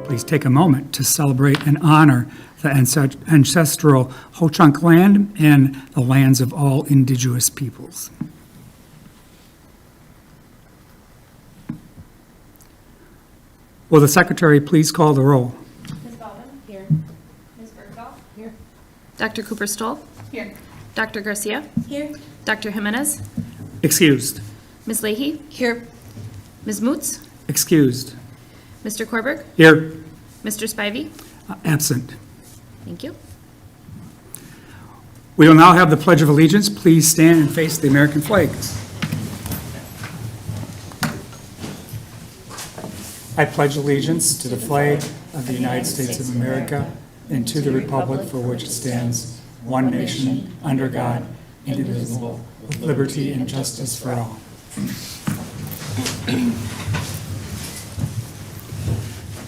please take a moment to celebrate and honor the ancestral Ho-Chunk land and the lands of all indigenous peoples. Will the secretary please call the roll? Ms. Baldwin? Here. Ms. Bergdahl? Here. Dr. Cooper-Stoll? Here. Dr. Garcia? Here. Dr. Jimenez? Excused. Ms. Leahy? Here. Ms. Moots? Excused. Mr. Korberg? Here. Mr. Spivey? Absent. Thank you. We will now have the Pledge of Allegiance. Please stand and face the American flags. I pledge allegiance to the flag of the United States of America and to the republic for which it stands, one nation, under God, indivisible, with liberty and justice for all.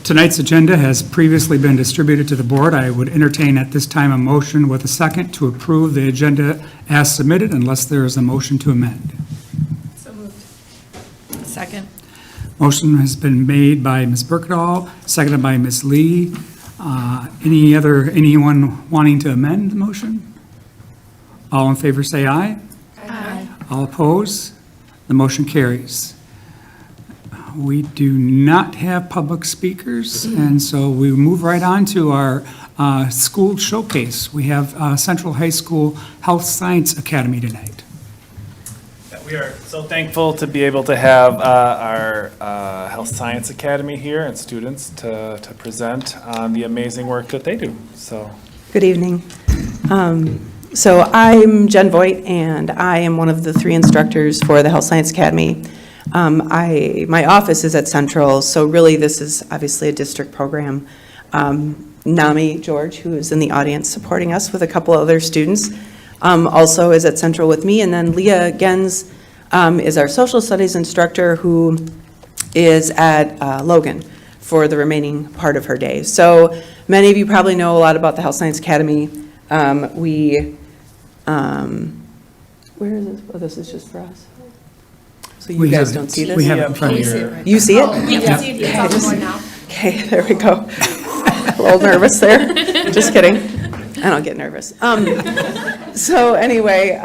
Tonight's agenda has previously been distributed to the board. I would entertain at this time a motion with a second to approve the agenda as submitted unless there is a motion to amend. So moved. Second. Motion has been made by Ms. Bergdahl, seconded by Ms. Lee. Anyone wanting to amend the motion? All in favor say aye. Aye. All opposed? The motion carries. We do not have public speakers, and so we move right on to our school showcase. We have Central High School Health Science Academy tonight. We are so thankful to be able to have our Health Science Academy here and students to present on the amazing work that they do. So, Good evening. So I'm Jen Voigt, and I am one of the 3 instructors for the Health Science Academy. My office is at Central, so really this is obviously a district program. Nami George, who is in the audience supporting us with a couple other students, also is at Central with me, and then Leah Gens is our social studies instructor who is at Logan for the remaining part of her day. So many of you probably know a lot about the Health Science Academy. Where is this? Oh, this is just for us. So you guys don't see this? We have it in front of you. You see it? We can see it on the board now. Okay, there we go. A little nervous there. Just kidding. I don't get nervous. So anyway,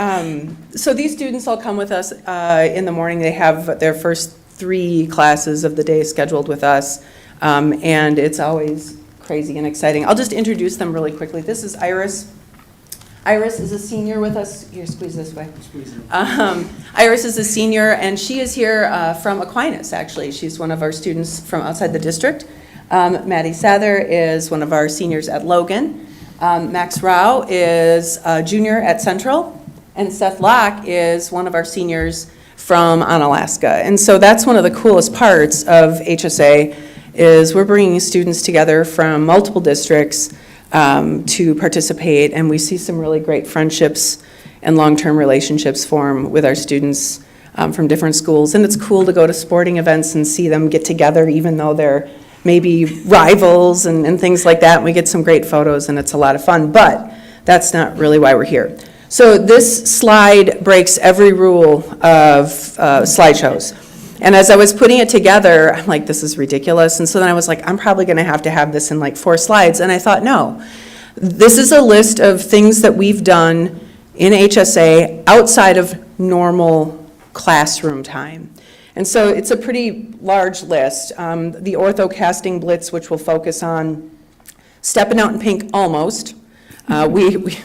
so these students all come with us in the morning. They have their first 3 classes of the day scheduled with us, and it's always crazy and exciting. I'll just introduce them really quickly. This is Iris. Iris is a senior with us. Here, squeeze this way. Iris is a senior, and she is here from Aquinas, actually. She's one of our students from outside the district. Maddie Sather is one of our seniors at Logan. Max Rao is a junior at Central, and Seth Locke is one of our seniors from Onalaska. And so that's one of the coolest parts of HSA is we're bringing students together from multiple districts to participate, and we see some really great friendships and long-term relationships form with our students from different schools. And it's cool to go to sporting events and see them get together, even though they're maybe rivals and things like that. And we get some great photos, and it's a lot of fun, but that's not really why we're here. So this slide breaks every rule of slideshows. And as I was putting it together, I'm like, this is ridiculous. And so then I was like, I'm probably going to have this in like 4 slides. And I thought, no, this is a list of things that we've done in HSA outside of normal classroom time. And so it's a pretty large list. The ortho casting blitz, which will focus on stepping out in pink almost. A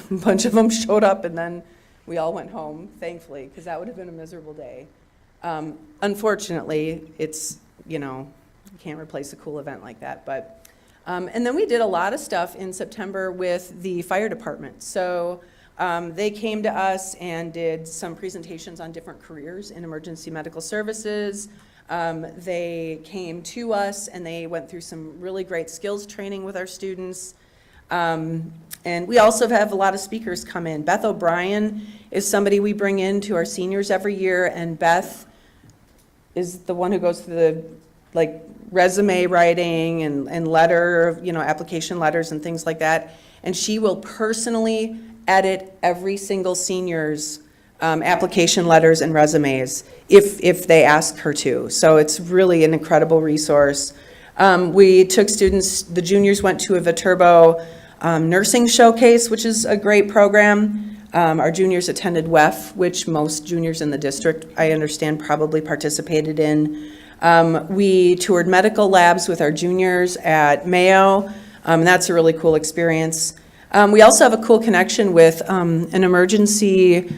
bunch of them showed up, and then we all went home, thankfully, because that would have been a miserable day. Unfortunately, it's, you can't replace a cool event like that. But and then we did a lot of stuff in September with the fire department. So they came to us and did some presentations on different careers in emergency medical services. They came to us and they went through some really great skills training with our students. And we also have a lot of speakers come in. Beth O'Brien is somebody we bring in to our seniors every year, and Beth is the one who goes through the resume writing and letter, application letters and things like that. And she will personally edit every single senior's application letters and resumes if they ask her to. So it's really an incredible resource. We took students, the juniors went to a Viterbo nursing showcase, which is a great program. Our juniors attended WEF, which most juniors in the district, I understand, probably participated in. We toured medical labs with our juniors at Mayo. That's a really cool experience. We also have a cool connection with an emergency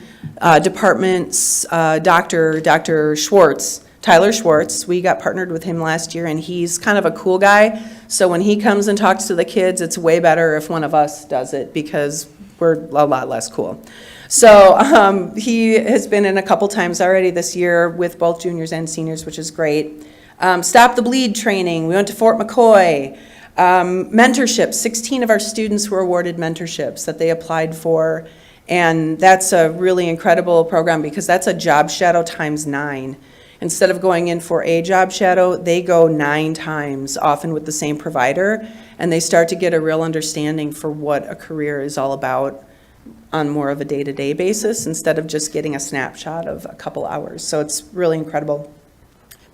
department's Dr. Schwartz, Tyler Schwartz. We got partnered with him last year, and he's kind of a cool guy. So when he comes and talks to the kids, it's way better if one of us does it because we're a lot less cool. So he has been in a couple times already this year with both juniors and seniors, which is great. Stop the Bleed training. We went to Fort McCoy. Mentorships. 16 of our students were awarded mentorships that they applied for. And that's a really incredible program because that's a job shadow times 9. Instead of going in for a job shadow, they go 9 times, often with the same provider, and they start to get a real understanding for what a career is all about on more of a day-to-day basis instead of just getting a snapshot of a couple hours. So it's really incredible.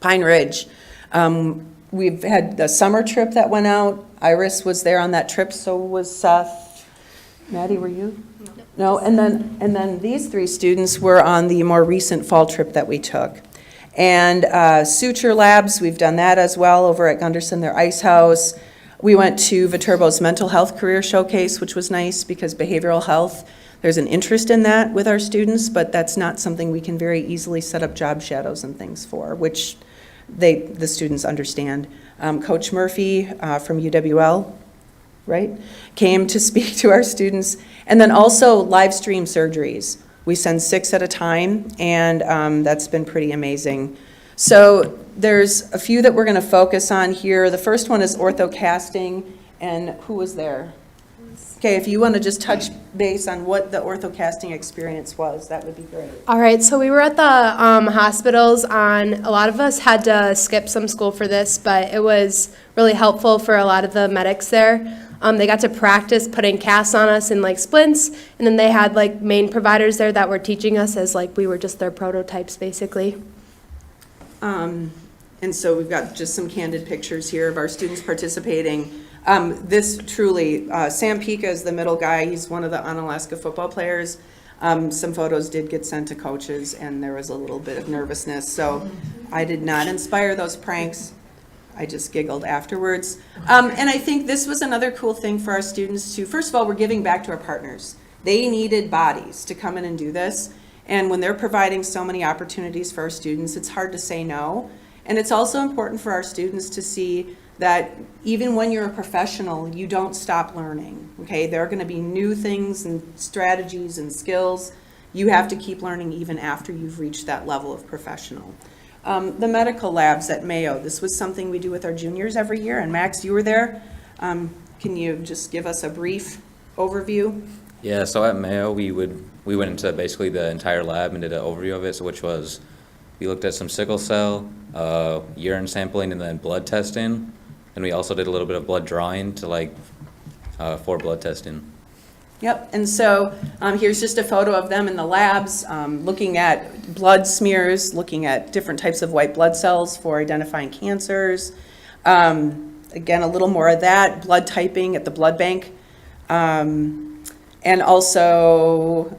Pine Ridge. We've had the summer trip that went out. Iris was there on that trip, so was Seth. Maddie, were you? No. And then these 3 students were on the more recent fall trip that we took. And suture labs, we've done that as well over at Gunderson, their ice house. We went to Viterbo's mental health career showcase, which was nice because behavioral health, there's an interest in that with our students, but that's not something we can very easily set up job shadows and things for, which the students understand. Coach Murphy from UWL, right, came to speak to our students. And then also live stream surgeries. We send 6 at a time, and that's been pretty amazing. So there's a few that we're going to focus on here. The first one is ortho casting, and who was there? Okay, if you want to just touch base on what the ortho casting experience was, that would be great. All right, so we were at the hospitals a lot of us had to skip some school for this, but it was really helpful for a lot of the medics there. They got to practice putting casts on us in like splints, and then they had like main providers there that were teaching us as like we were just their prototypes basically. And so we've got just some candid pictures here of our students participating. This truly, Sam Pika is the middle guy. He's one of the Onalaska football players. Some photos did get sent to coaches, and there was a little bit of nervousness. So I did not inspire those pranks. I just giggled afterwards. And I think this was another cool thing for our students to, first of all, we're giving back to our partners. They needed bodies to come in and do this. And when they're providing so many opportunities for our students, it's hard to say no. And it's also important for our students to see that even when you're a professional, you don't stop learning, okay? There are gonna be new things and strategies and skills. You have to keep learning even after you've reached that level of professional. The medical labs at Mayo, this was something we do with our juniors every year, and Max, you were there. Can you just give us a brief overview? Yeah, so at Mayo, we went into basically the entire lab and did an overview of it, so which was, we looked at some sickle cell, urine sampling, and then blood testing. And we also did a little bit of blood drawing to for blood testing. Yep, and so here's just a photo of them in the labs, looking at blood smears, looking at different types of white blood cells for identifying cancers. Again, a little more of that, blood typing at the blood bank. And also,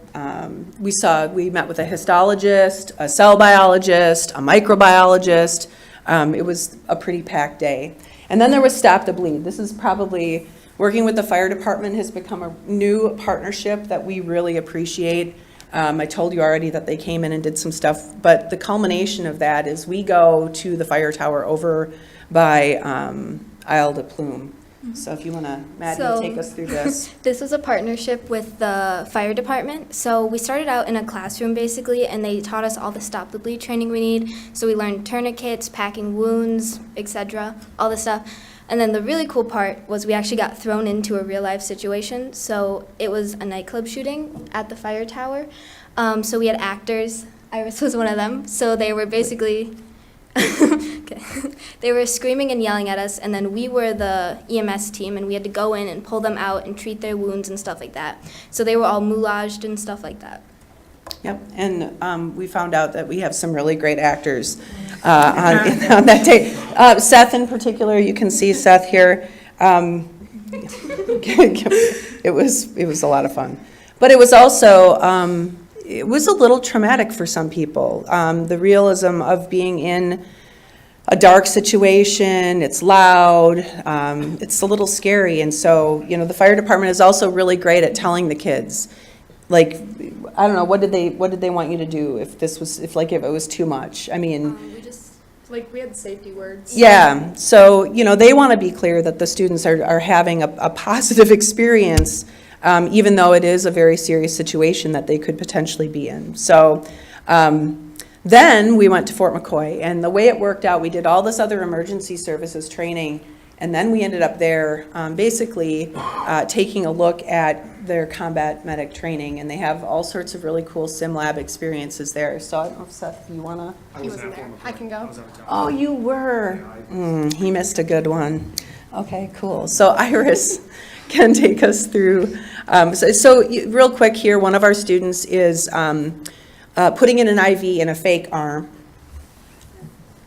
we met with a histologist, a cell biologist, a microbiologist. It was a pretty packed day. And then there was Stop the Bleed. This is probably, working with the fire department has become a new partnership that we really appreciate. I told you already that they came in and did some stuff, but the culmination of that is we go to the fire tower over by Isle de Plume. So if you want to, Maddie, take us through this. This was a partnership with the fire department. So we started out in a classroom basically, and they taught us all the Stop the Bleed training we need. So we learned tourniquets, packing wounds, etc., all this stuff. And then the really cool part was we actually got thrown into a real life situation. So it was a nightclub shooting at the fire tower. So we had actors. Iris was one of them. So they were basically okay. They were screaming and yelling at us, and then we were the EMS team, and we had to go in and pull them out and treat their wounds and stuff like that. So they were all moulaged and stuff like that. Yep, and we found out that we have some really great actors. on that day. Seth in particular, you can see Seth here. It was a lot of fun. But it was also, it was a little traumatic for some people. The realism of being in a dark situation, it's loud, it's a little scary. And so, the fire department is also really great at telling the kids, like, I don't know, what did they want you to do if it was too much? I mean, We had safety words. yeah, so, they want to be clear that the students are having a positive experience, even though it is a very serious situation that they could potentially be in. So then we went to Fort McCoy, and the way it worked out, we did all this other emergency services training, and then we ended up there basically taking a look at their combat medic training, and they have all sorts of really cool sim lab experiences there. So I don't know if Seth, you want to? He wasn't there. I can go. Oh, you were. He missed a good one. Okay, cool. So Iris can take us through. Real quick here, one of our students is putting in an IV in a fake arm.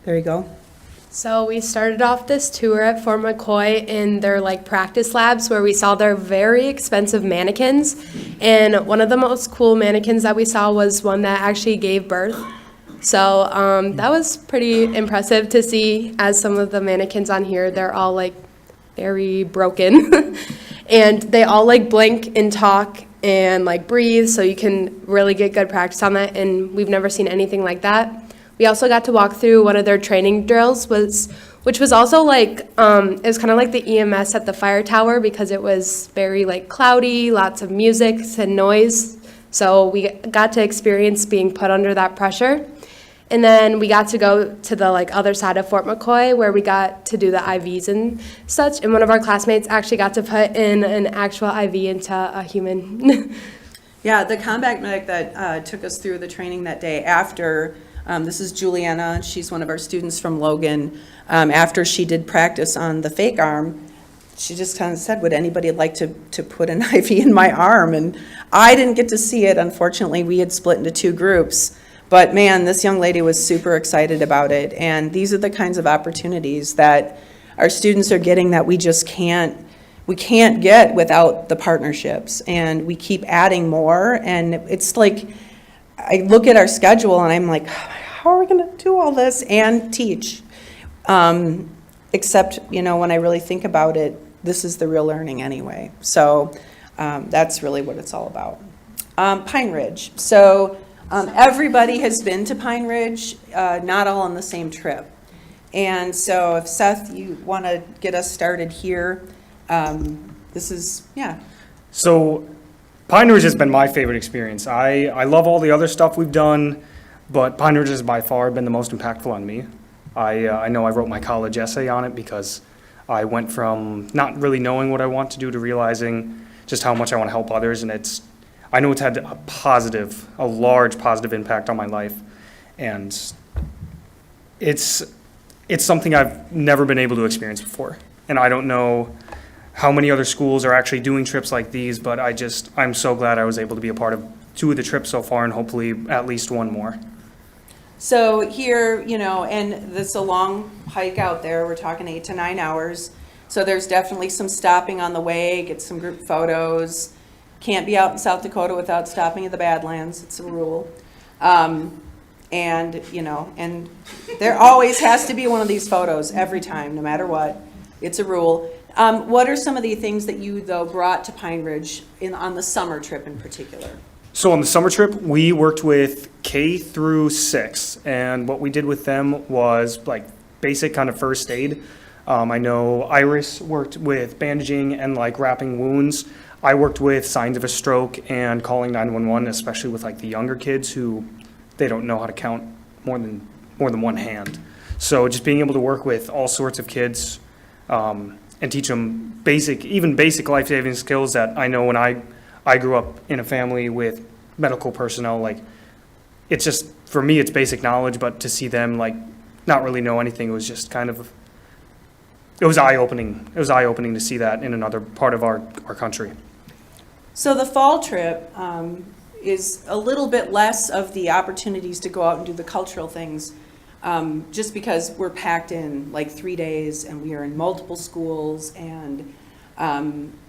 There you go. So we started off this tour at Fort McCoy in their practice labs where we saw their very expensive mannequins. And one of the most cool mannequins that we saw was one that actually gave birth. So that was pretty impressive to see, as some of the mannequins on here, they're all very broken. And they all blink and talk and breathe, so you can really get good practice on that. And we've never seen anything like that. We also got to walk through one of their training drills, which was also it was kind of like the EMS at the fire tower, because it was very cloudy, lots of music and noise. So we got to experience being put under that pressure. And then we got to go to the other side of Fort McCoy, where we got to do the IVs and such. And one of our classmates actually got to put in an actual IV into a human. Yeah, the combat medic that took us through the training that day after, this is Juliana, she's one of our students from Logan. After she did practice on the fake arm, she just kind of said, would anybody like to put an IV in my arm? And I didn't get to see it. Unfortunately, we had split into two groups. But man, this young lady was super excited about it. And these are the kinds of opportunities that our students are getting that we can't get without the partnerships. And we keep adding more. And it's I look at our schedule and I'm like, how are we going to do all this and teach? Except, when I really think about it, this is the real learning anyway. So that's really what it's all about. Pine Ridge. So everybody has been to Pine Ridge, not all on the same trip. And so if Seth, you want to get us started here, this is, yeah. So Pine Ridge has been my favorite experience. I love all the other stuff we've done, but Pine Ridge has by far been the most impactful on me. I know I wrote my college essay on it because I went from not really knowing what I want to do to realizing just how much I want to help others, and I know it's had a large positive impact on my life, and it's something I've never been able to experience before. And I don't know how many other schools are actually doing trips like these, but I'm so glad I was able to be a part of 2 of the trips so far, and hopefully at least 1 more. So here, and this is a long hike out there. We're talking 8 to 9 hours. So there's definitely some stopping on the way, get some group photos. Can't be out in South Dakota without stopping at the Badlands. It's a rule. And there always has to be one of these photos every time, no matter what. It's a rule. What are some of the things that you, though, brought to Pine Ridge on the summer trip in particular? So on the summer trip, we worked with K through 6, and what we did with them was basic kind of first aid. I know Iris worked with bandaging and wrapping wounds. I worked with signs of a stroke and calling 911, especially with the younger kids who they don't know how to count more than one hand. So just being able to work with all sorts of kids and teach them basic life-saving skills that I know when I grew up in a family with medical personnel, it's just, for me, it's basic knowledge, but to see them not really know anything, it was just it was eye-opening. It was eye-opening to see that in another part of our country. So the fall trip is a little bit less of the opportunities to go out and do the cultural things. just because we're packed in like 3 days and we are in multiple schools and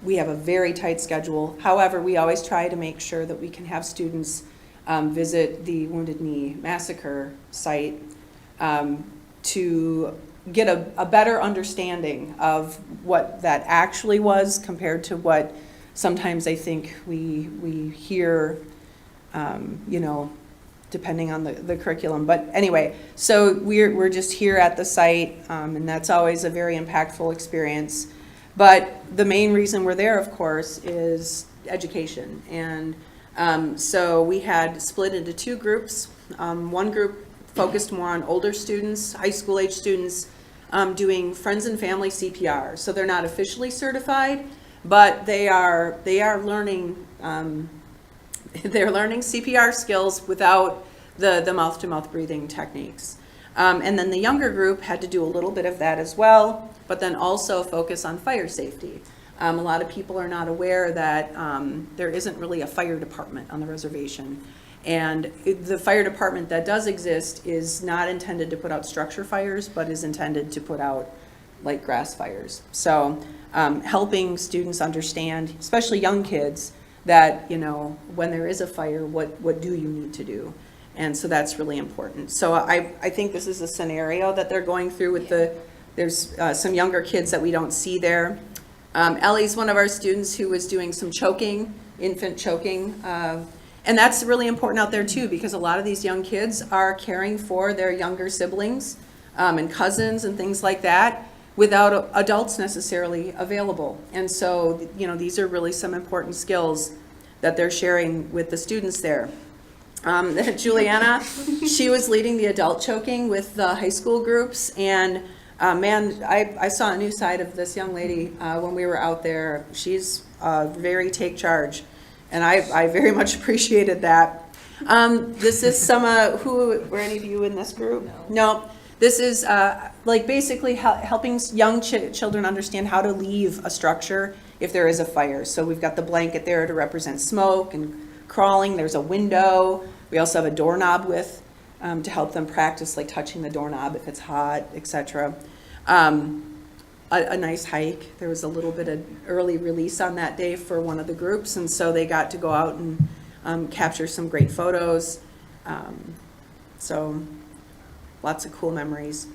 we have a very tight schedule. However, we always try to make sure that we can have students visit the Wounded Knee Massacre site to get a better understanding of what that actually was compared to what sometimes I think we hear, you know, depending on the curriculum. But anyway, so we're just here at the site, and that's always a very impactful experience. But the main reason we're there, of course, is education. And so we had split into 2 groups. One group focused more on older students, high school age students, doing friends and family CPR. So they're not officially certified, but they are learning they're learning CPR skills without the mouth-to-mouth breathing techniques. And then the younger group had to do a little bit of that as well, but then also focus on fire safety. A lot of people are not aware that there isn't really a fire department on the reservation. And the fire department that does exist is not intended to put out structure fires, but is intended to put out like grass fires. So helping students understand, especially young kids, that, you know, when there is a fire, what do you need to do? And so that's really important. So I think this is a scenario that they're going through with there's some younger kids that we don't see there. Ellie's one of our students who was doing some choking, infant choking. And that's really important out there too, because a lot of these young kids are caring for their younger siblings and cousins and things like that without adults necessarily available. And so, you know, these are really some important skills that they're sharing with the students there. Juliana, she was leading the adult choking with the high school groups, and man, I saw a new side of this young lady when we were out there. She's very take charge, and I very much appreciated that. This is some, were any of you in this group? No. This is like basically helping young children understand how to leave a structure if there is a fire. So we've got the blanket there to represent smoke and crawling. There's a window. We also have a doorknob with to help them practice like touching the doorknob if it's hot, etc. A nice hike. There was a little bit of early release on that day for one of the groups, and so they got to go out and capture some great photos. So lots of cool memories.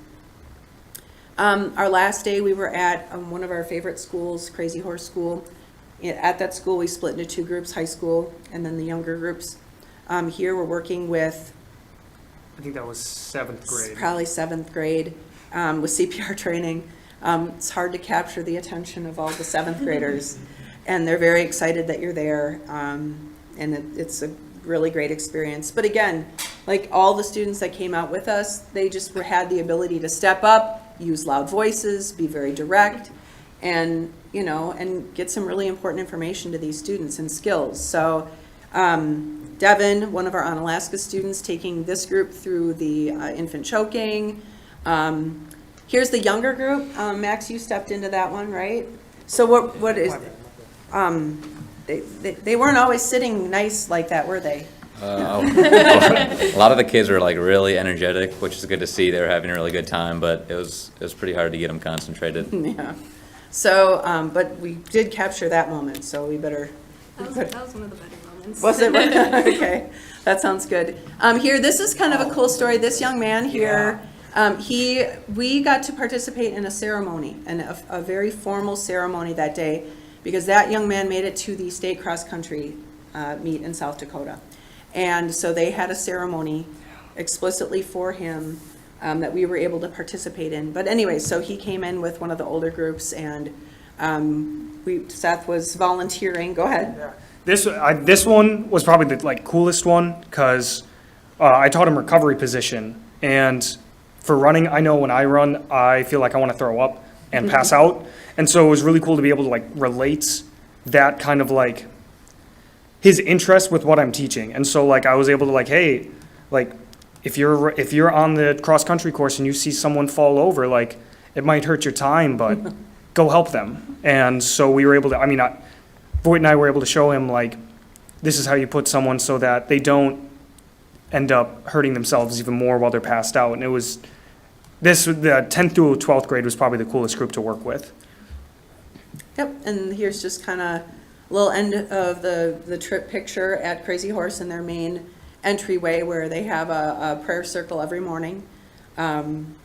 Our last day we were at one of our favorite schools, Crazy Horse School. At that school we split into 2 groups, high school and then the younger groups. Here we're working with, I think that was 7th grade. probably 7th grade, with CPR training. It's hard to capture the attention of all the 7th graders, and they're very excited that you're there, and it's a really great experience. But again, like all the students that came out with us, they just had the ability to step up, use loud voices, be very direct, and, you know, and get some really important information to these students and skills. So Devin, one of our Onalaska students, taking this group through the infant choking. Here's the younger group. Max, you stepped into that one, right? So what is, they weren't always sitting nice like that, were they? A lot of the kids were like really energetic, which is good to see. They were having a really good time, but it was pretty hard to get them concentrated. Yeah. So, but we did capture that moment, so we better. That was one of the better moments. Was it? Okay, that sounds good. Here, this is kind of a cool story. This young man here, we got to participate in a ceremony, and a very formal ceremony that day, because that young man made it to the state cross-country meet in South Dakota. And so they had a ceremony explicitly for him that we were able to participate in. But anyway, so he came in with one of the older groups, and Seth was volunteering. Go ahead. Yeah. This one was probably the coolest one, because I taught him recovery position, and for running, I know when I run, I feel like I want to throw up and pass out, and so it was really cool to be able to relate that kind of his interest with what I'm teaching. And so I was able to hey, if you're on the cross country course and you see someone fall over, it might hurt your time, but go help them. And so we were able to, Voight and I were able to show him this is how you put someone so that they don't end up hurting themselves even more while they're passed out. And the 10th through 12th grade was probably the coolest group to work with. Yep, and here's just kind of a little end of the trip picture at Crazy Horse in their main entryway where they have a prayer circle every morning.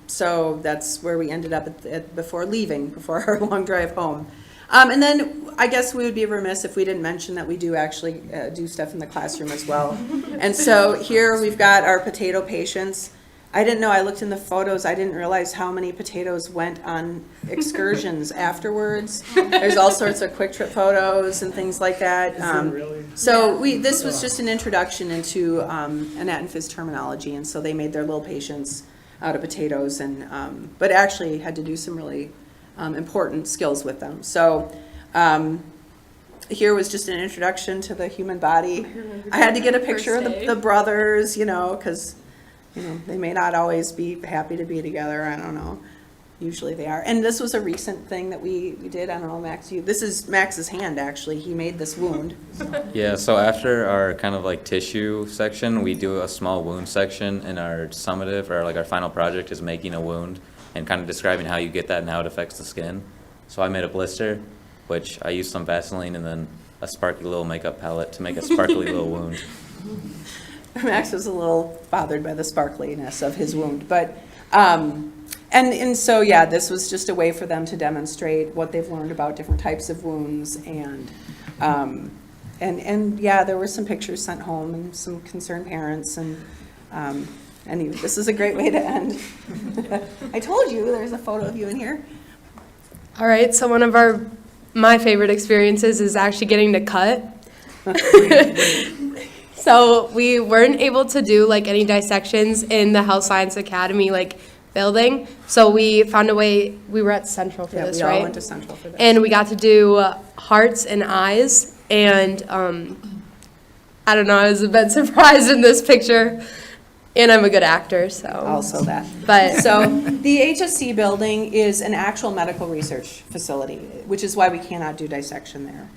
So that's where we ended up before our long drive home. And then I guess we would be remiss if we didn't mention that we do actually do stuff in the classroom as well. And so here we've got our potato patients. I didn't know, I looked in the photos, I didn't realize how many potatoes went on excursions afterwards. There's all sorts of quick trip photos and things like that. So this was just an introduction into Annette and Fizz terminology, and so they made their little patients out of potatoes, and but actually had to do some really important skills with them. So here was just an introduction to the human body. I had to get a picture of the brothers, because they may not always be happy to be together. I don't know. Usually they are. And this was a recent thing that we did. I don't know, Max, this is Max's hand, actually. He made this wound. Yeah, so after our kind of like tissue section, we do a small wound section, and our summative, or like our final project, is making a wound and kind of describing how you get that and how it affects the skin. So I made a blister, which I used some Vaseline and then a sparkly little makeup palette to make a sparkly little wound. Max was a little bothered by the sparkliness of his wound, but and so yeah, this was just a way for them to demonstrate what they've learned about different types of wounds, and yeah, there were some pictures sent home and some concerned parents, and this is a great way to end. I told you there's a photo of you in here. All right, so one of my favorite experiences is actually getting to cut. So we weren't able to do like any dissections in the Health Science Academy building. So we found a way. We were at Central for this, we right? all went to Central for this. And we got to do hearts and eyes. And I don't know, I was a bit surprised in this picture. And I'm a good actor, so. Also that. But So the HSC building is an actual medical research facility, which is why we cannot do dissection there.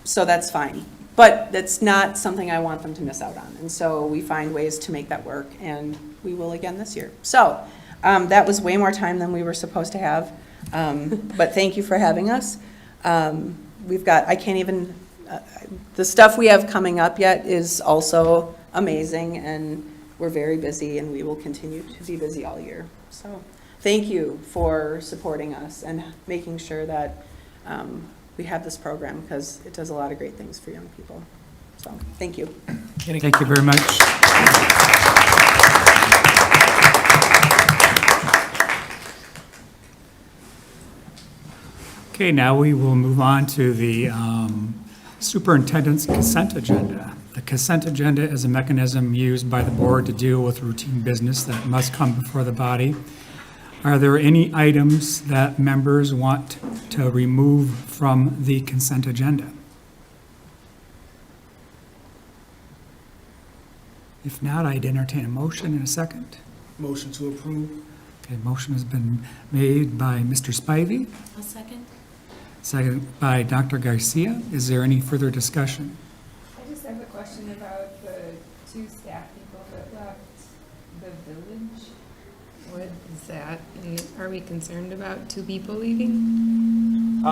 So that's fine. But that's not something I want them to miss out on. And so we find ways to make that work, and we will again this year. So that was way more time than we were supposed to have. But thank you for having us. We've got, I can't even, the stuff we have coming up yet is also amazing, and we're very busy, and we will continue to be busy all year. So thank you for supporting us and making sure that we have this program, because it does a lot of great things for young people. So thank you. Thank you very much. Okay, now we will move on to the superintendent's consent agenda. The consent agenda is a mechanism used by the board to deal with routine business that must come before the body. Are there any items that members want to remove from the consent agenda? If not, I'd entertain a motion in a second. Motion to approve. Okay, motion has been made by Mr. Spivey, A second. second by Dr. Garcia. Is there any further discussion? I just have a question about the 2 staff people that left the village. What is that? Are we concerned about 2 people leaving?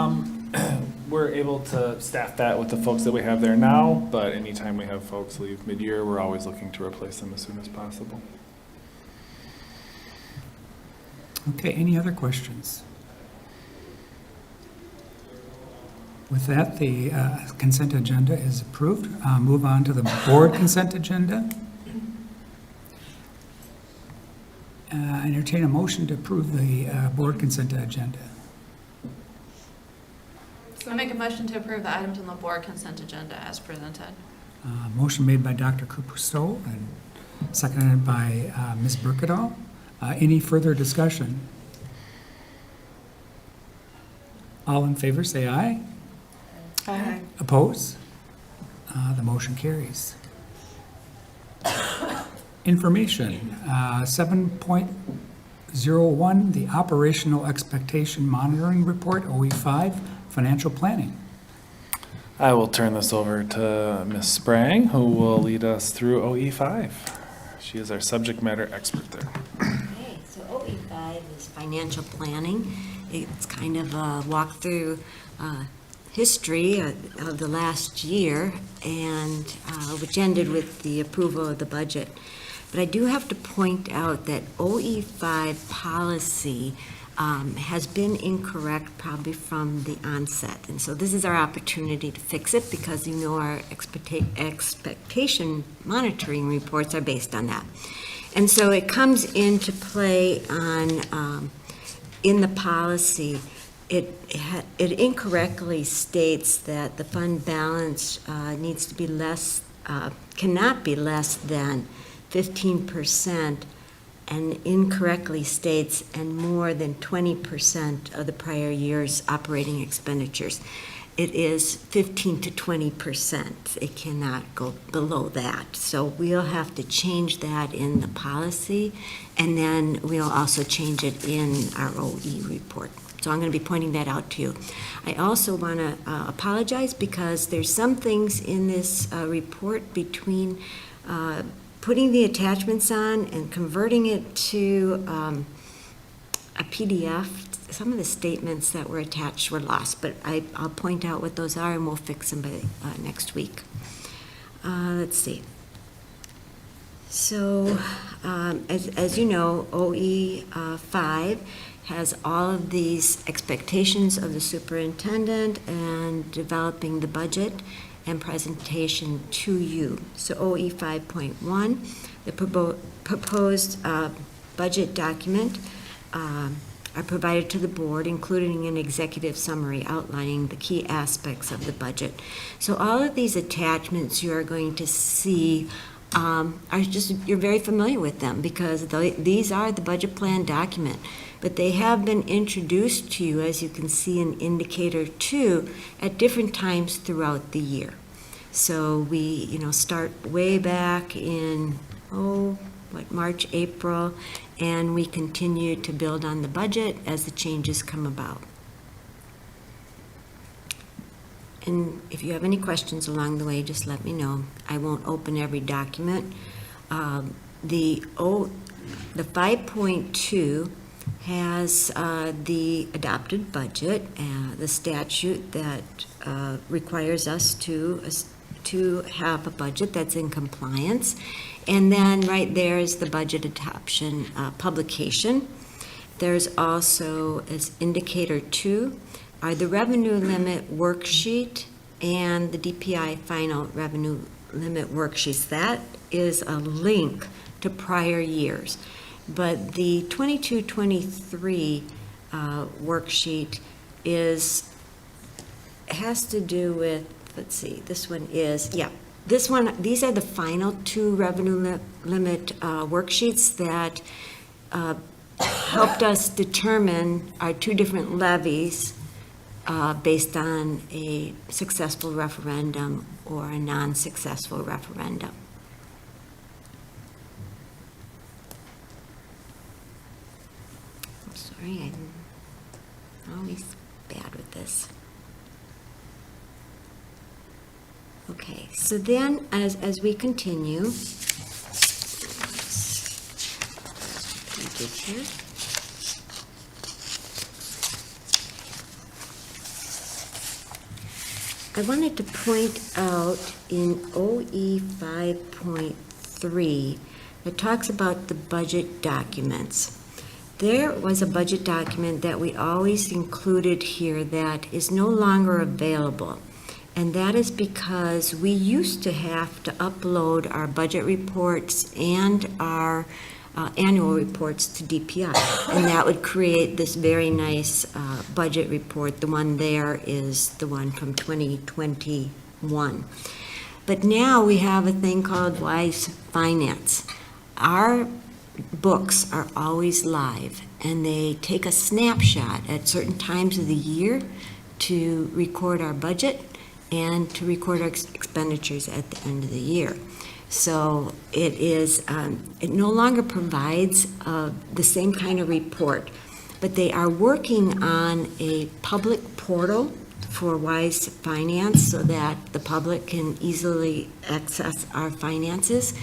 We're able to staff that with the folks that we have there now, but anytime we have folks leave mid-year, we're always looking to replace them as soon as possible. Okay, any other questions? With that, the consent agenda is approved. Move on to the board consent agenda. Entertain a motion to approve the board consent agenda. I make a motion to approve the items on the board consent agenda as presented. Motion made by Dr. Cousteau and seconded by Ms. Burkett. Any further discussion? All in favor, say aye. Aye. Oppose? The motion carries. Information, 7.01, the Operational Expectation Monitoring Report, OE5, Financial Planning. I will turn this over to Ms. Sprang, who will lead us through OE5. She is our subject matter expert there. Okay, so OE5 is financial planning. It's kind of a walkthrough history of the last year, and which ended with the approval of the budget. But I do have to point out that OE5 policy has been incorrect probably from the onset. And so this is our opportunity to fix it, because you know our expectation monitoring reports are based on that. And so it comes into play on, in the policy, it incorrectly states that the fund balance needs to be less, cannot be less than 15%, and incorrectly states and more than 20% of the prior year's operating expenditures. It is 15 to 20%. It cannot go below that. So we'll have to change that in the policy, and then we'll also change it in our OE report. So I'm going to be pointing that out to you. I also want to apologize, because there's some things in this report between putting the attachments on and converting it to a PDF. Some of the statements that were attached were lost, but I'll point out what those are, and we'll fix them by next week. Let's see. So, as you know, OE5 has all of these expectations of the superintendent and developing the budget and presentation to you. So OE 5.1, the proposed budget document are provided to the board, including an executive summary outlining the key aspects of the budget. So all of these attachments you are going to see are just, you're very familiar with them, because these are the budget plan document. But they have been introduced to you, as you can see in Indicator 2, at different times throughout the year. So we, start way back in, March, April, and we continue to build on the budget as the changes come about. And if you have any questions along the way, just let me know. I won't open every document. The 5.2 has the adopted budget, the statute that requires us to have a budget that's in compliance. And then right there is the budget adoption publication. There's also, as Indicator 2, are the revenue limit worksheet and the DPI final revenue limit worksheets. That is a link to prior years. But the 22-23 worksheet has to do with, let's see, this one is, this one, these are the final two revenue limit worksheets that helped us determine our two different levies based on a successful referendum or a non-successful referendum. I'm sorry, I'm always bad with this. Okay, so then as we continue, pages here. I wanted to point out in OE 5.3 that talks about the budget documents. There was a budget document that we always included here that is no longer available. And that is because we used to have to upload our budget reports and our annual reports to DPI. And that would create this very nice budget report. The one there is the one from 2021. But now we have a thing called Wise Finance. Our books are always live, and they take a snapshot at certain times of the year to record our budget and to record our expenditures at the end of the year. So it is, it no longer provides the same kind of report, but they are working on a public portal for wise finance so that the public can easily access our finances.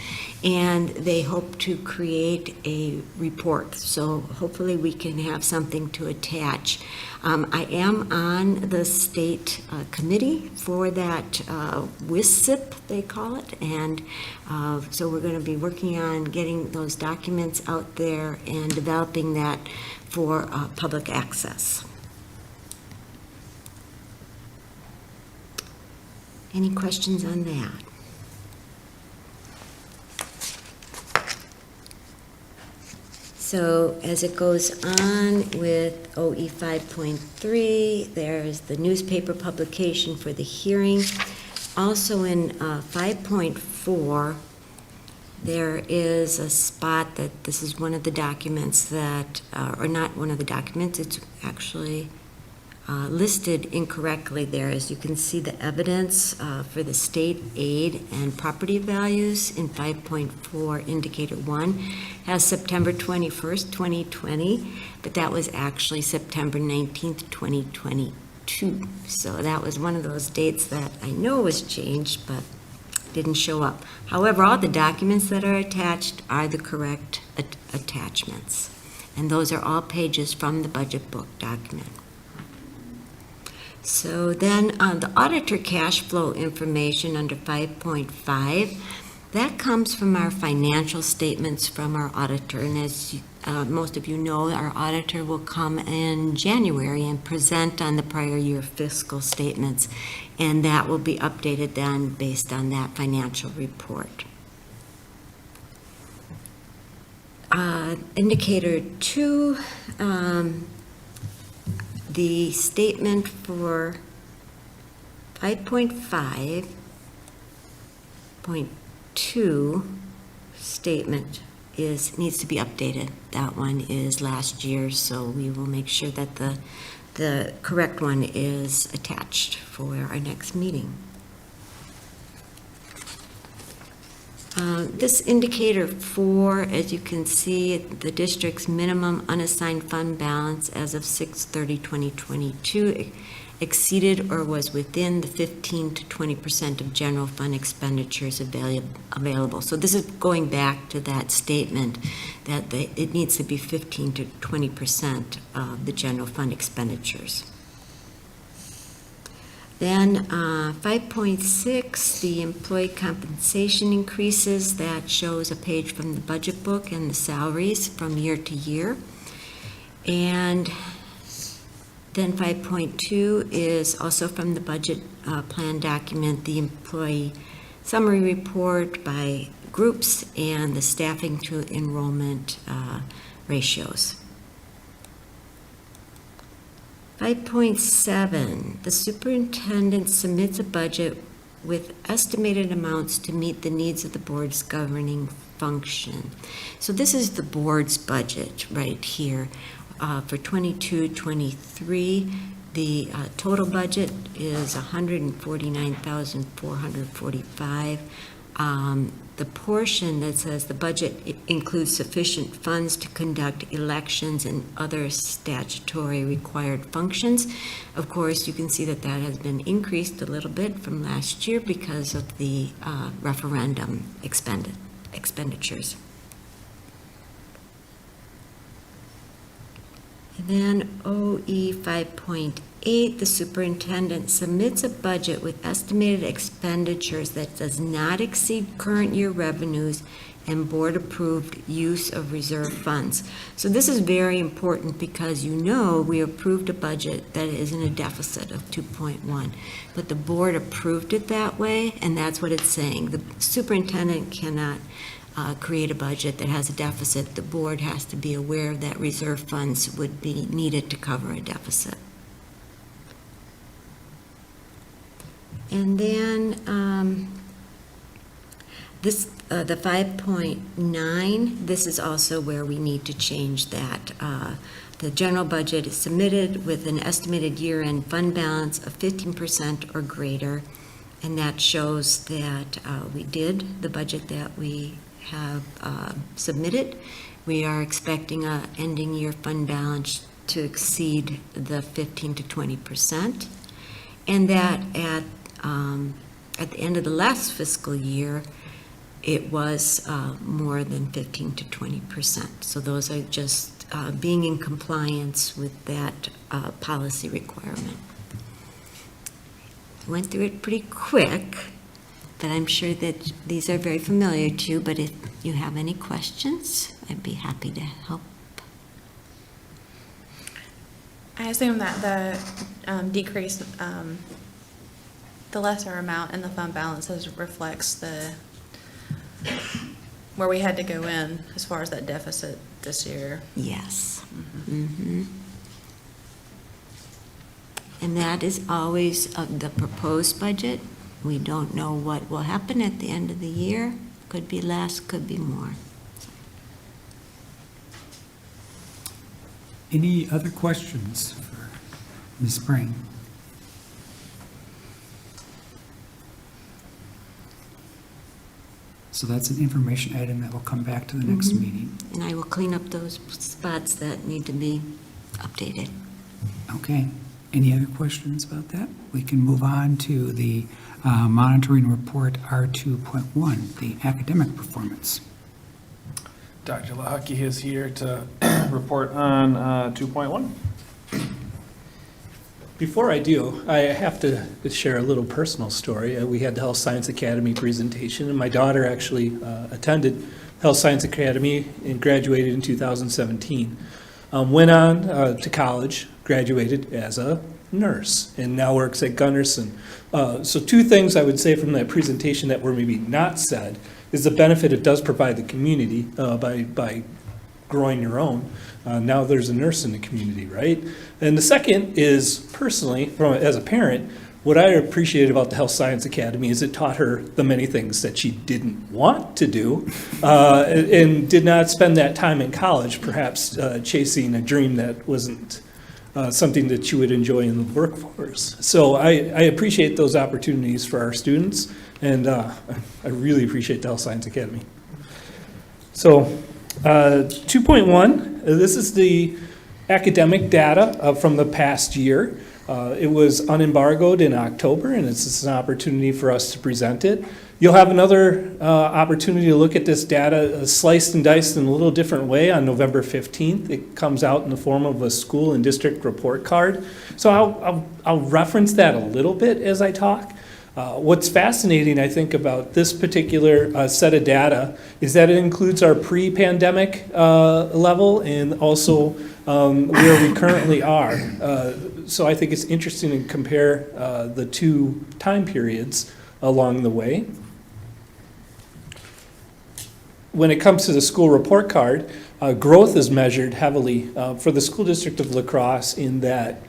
And they hope to create a report. So hopefully we can have something to attach. I am on the state committee for that WISIP, they call it. And so we're going to be working on getting those documents out there and developing that for public access. Any questions on that? So as it goes on with OE 5.3, there's the newspaper publication for the hearing. Also in 5.4, there is a spot that this is one of the documents that, or not one of the documents, it's actually listed incorrectly there. As you can see, the evidence for the state aid and property values in 5.4 indicator 1 has September 21st, 2020, but that was actually September 19th, 2022. So that was one of those dates that I know was changed, but didn't show up. However, all the documents that are attached are the correct attachments, and those are all pages from the budget book document. So then the auditor cash flow information under 5.5, that comes from our financial statements from our auditor. And as most of you know, our auditor will come in January and present on the prior year fiscal statements. And that will be updated then based on that financial report. Indicator 2, the statement for 5.5.2 statement needs to be updated. That one is last year, so we will make sure that the correct one is attached for our next meeting. This indicator 4, as you can see, the district's minimum unassigned fund balance as of 6/30/2022 exceeded or was within the 15% to 20% of general fund expenditures available. So this is going back to that statement that it needs to be 15% to 20% of the general fund expenditures. Then 5.6, the employee compensation increases. That shows a page from the budget book and the salaries from year to year. And then 5.2 is also from the budget plan document, the employee summary report by groups and the staffing to enrollment ratios. 5.7, the superintendent submits a budget with estimated amounts to meet the needs of the board's governing function. So this is the board's budget right here. For 22-23, the total budget is $149,445. The portion that says the budget includes sufficient funds to conduct elections and other statutory required functions. Of course, you can see that that has been increased a little bit from last year because of the referendum expenditures. And then OE 5.8, the superintendent submits a budget with estimated expenditures that does not exceed current year revenues and board-approved use of reserve funds. So this is very important because you know we approved a budget that is in a deficit of 2.1, but the board approved it that way, and that's what it's saying. The superintendent cannot create a budget that has a deficit. The board has to be aware that reserve funds would be needed to cover a deficit. And then the 5.9, this is also where we need to change that. The general budget is submitted with an estimated year-end fund balance of 15% or greater, and that shows that we did the budget that we have submitted. We are expecting a ending year fund balance to exceed the 15% to 20%. And that at the end of the last fiscal year, it was more than 15 to 20%. So those are just being in compliance with that policy requirement. I went through it pretty quick, but I'm sure that these are very familiar to you, but if you have any questions, I'd be happy to help. I assume that the decrease, the lesser amount in the fund balances reflects where we had to go in as far as that deficit this year. Yes. Mm-hmm. And that is always the proposed budget. We don't know what will happen at the end of the year. Could be less, could be more. Any other questions for Ms. Spring? So that's an information item that will come back to the next meeting. And I will clean up those spots that need to be updated. Okay. Any other questions about that? We can move on to the monitoring report R2.1, the academic performance. Dr. Lahaki is here to report on 2.1. Before I do, I have to share a little personal story. We had the Health Science Academy presentation, and my daughter actually attended Health Science Academy and graduated in 2017. Went on to college, graduated as a nurse, and now works at Gunderson. So two things I would say from that presentation that were maybe not said is the benefit it does provide the community by growing your own. Now there's a nurse in the community, right? And the second is, personally, as a parent, what I appreciated about the Health Science Academy is it taught her the many things that she didn't want to do and did not spend that time in college, perhaps chasing a dream that wasn't something that you would enjoy in the workforce. So I appreciate those opportunities for our students, and I really appreciate the Health Science Academy. So 2.1, this is the academic data from the past year. It was unembargoed in October, and it's just an opportunity for us to present it. You'll have another opportunity to look at this data sliced and diced in a little different way on November 15th. It comes out in the form of a school and district report card. So I'll reference that a little bit as I talk. What's fascinating, I think, about this particular set of data is that it includes our pre-pandemic level and also where we currently are. So I think it's interesting to compare the two time periods along the way. When it comes to the school report card, growth is measured heavily for the school district of La Crosse in that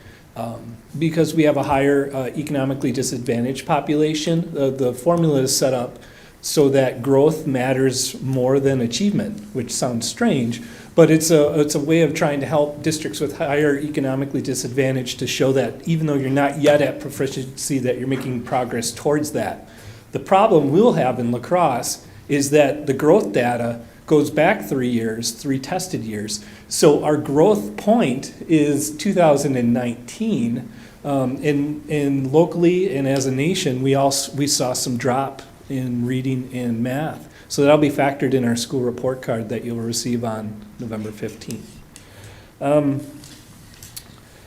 because we have a higher economically disadvantaged population, the formula is set up so that growth matters more than achievement, which sounds strange, but it's a way of trying to help districts with higher economically disadvantaged to show that even though you're not yet at proficiency, that you're making progress towards that. The problem we'll have in La Crosse is that the growth data goes back 3 years, 3 tested years. So our growth point is 2019, and locally and as a nation, we saw some drop in reading and math. So that'll be factored in our school report card that you'll receive on November 15th.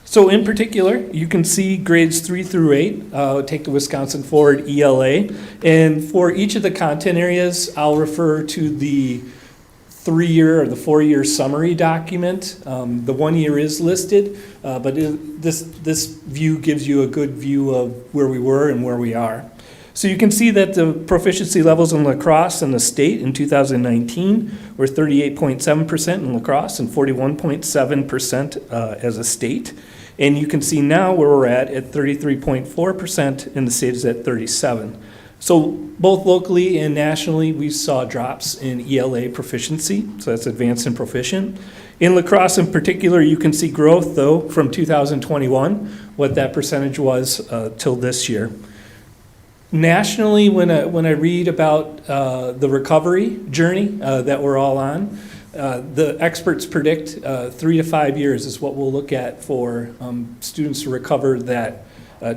So in particular, you can see grades 3 through 8, take the Wisconsin Forward ELA. And for each of the content areas, I'll refer to the 3-year or the 4-year summary document. The 1 year is listed, but this view gives you a good view of where we were and where we are. So you can see that the proficiency levels in La Crosse and the state in 2019 were 38.7% in La Crosse and 41.7% as a state. And you can see now where we're at 33.4%, and the state is at 37%. So both locally and nationally, we saw drops in ELA proficiency, so that's advanced and proficient. In La Crosse in particular, you can see growth, though, from 2021, what that percentage was till this year. Nationally, when I read about the recovery journey that we're all on, the experts predict 3 to 5 years is what we'll look at for students to recover that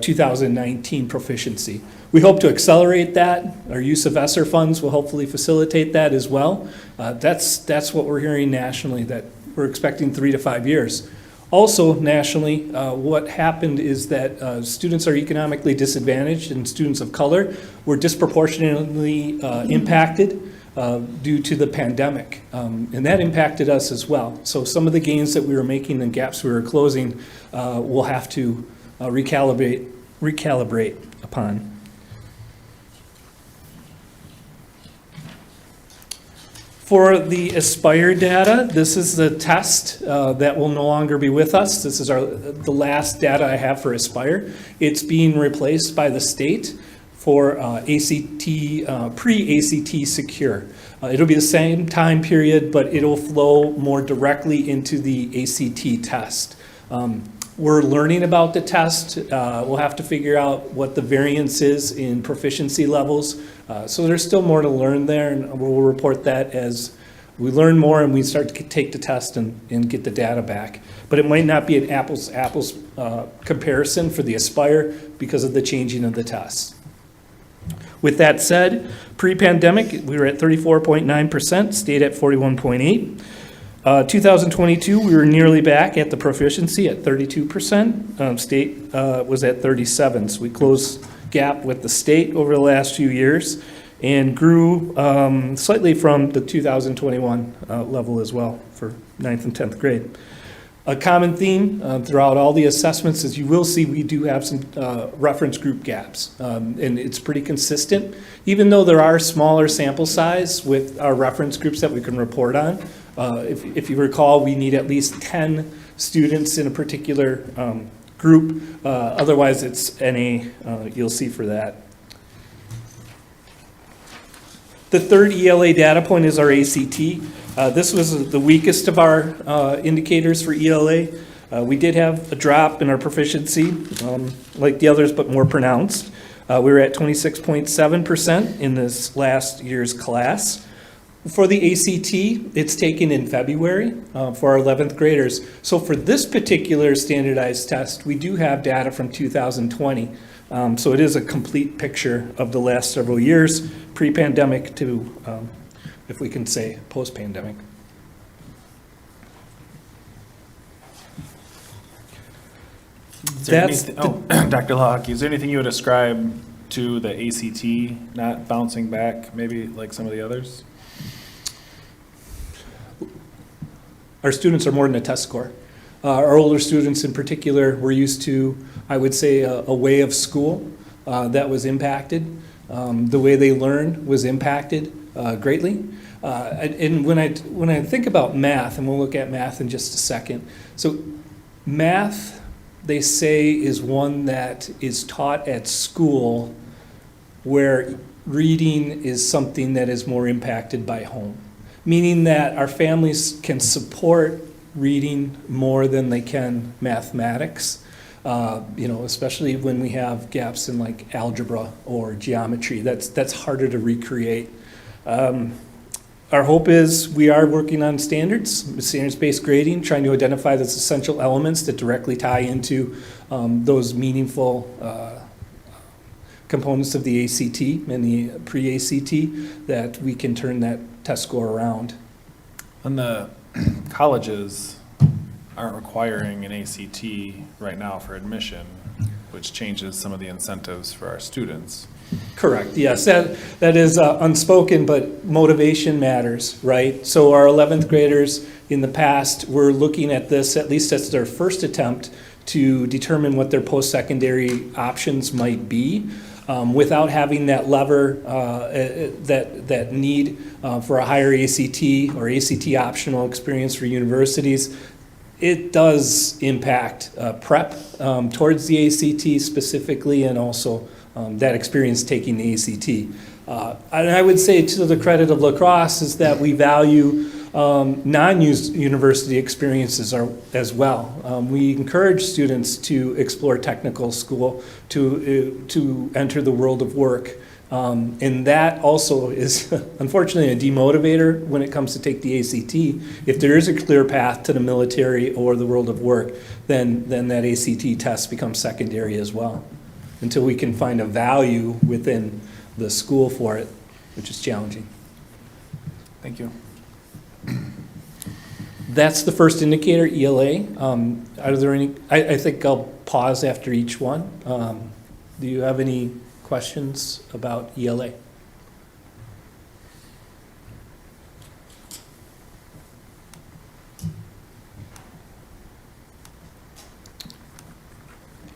2019 proficiency. We hope to accelerate that. Our use of ESSER funds will hopefully facilitate that as well. That's what we're hearing nationally, that we're expecting 3 to 5 years. Also nationally, what happened is that students are economically disadvantaged, and students of color were disproportionately impacted due to the pandemic. And that impacted us as well. So some of the gains that we were making and gaps we were closing, we'll have to recalibrate upon. For the Aspire data, this is the test that will no longer be with us. This is the last data I have for Aspire. It's being replaced by the state for ACT, pre-ACT Secure. It'll be the same time period, but it'll flow more directly into the ACT test. We're learning about the test. We'll have to figure out what the variance is in proficiency levels. So there's still more to learn there, and we'll report that as we learn more and we start to take the test and get the data back. But it might not be an apples-to-apples comparison for the Aspire because of the changing of the tests. With that said, pre-pandemic, we were at 34.9%, stayed at 41.8%. 2022, we were nearly back at the proficiency at 32%. State was at 37%. So we closed gap with the state over the last few years and grew slightly from the 2021 level as well for 9th and 10th grade. A common theme throughout all the assessments is you will see we do have some reference group gaps, and it's pretty consistent. Even though there are smaller sample size with our reference groups that we can report on, if you recall, we need at least 10 students in a particular group. Otherwise, it's NA, you'll see for that. The third ELA data point is our ACT. This was the weakest of our indicators for ELA. We did have a drop in our proficiency, like the others, but more pronounced. We were at 26.7% in this last year's class. For the ACT, it's taken in February for our 11th graders. So for this particular standardized test, we do have data from 2020. So it is a complete picture of the last several years, pre-pandemic to, if we can say, post-pandemic. Dr. Locke, is there anything you would ascribe to the ACT not bouncing back, maybe like some of the others? Our students are more than a test score. Our older students in particular were used to, I would say, a way of school that was impacted. The way they learned was impacted greatly. And when I think about math, and we'll look at math in just a second. So math, they say, is one that is taught at school where reading is something that is more impacted by home. Meaning that our families can support reading more than they can mathematics, especially when we have gaps in like algebra or geometry. That's harder to recreate. Our hope is we are working on standards-based grading, trying to identify those essential elements that directly tie into those meaningful components of the ACT and the pre-ACT that we can turn that test score around. And the colleges aren't requiring an ACT right now for admission, which changes some of the incentives for our students. Correct, yes, that is unspoken, but motivation matters, right? So our 11th graders in the past were looking at this, at least as their first attempt, to determine what their post-secondary options might be. Without having that lever, that need for a higher ACT or ACT optional experience for universities, it does impact prep towards the ACT specifically, and also that experience taking the ACT. And I would say, to the credit of La Crosse, is that we value non-university experiences as well. We encourage students to explore technical school, to enter the world of work. And that also is unfortunately a demotivator when it comes to take the ACT. If there is a clear path to the military or the world of work, then that ACT test becomes secondary as well, until we can find a value within the school for it, which is challenging. Thank you. That's the first indicator, ELA. Are there any, I think I'll pause after each one. Do you have any questions about ELA?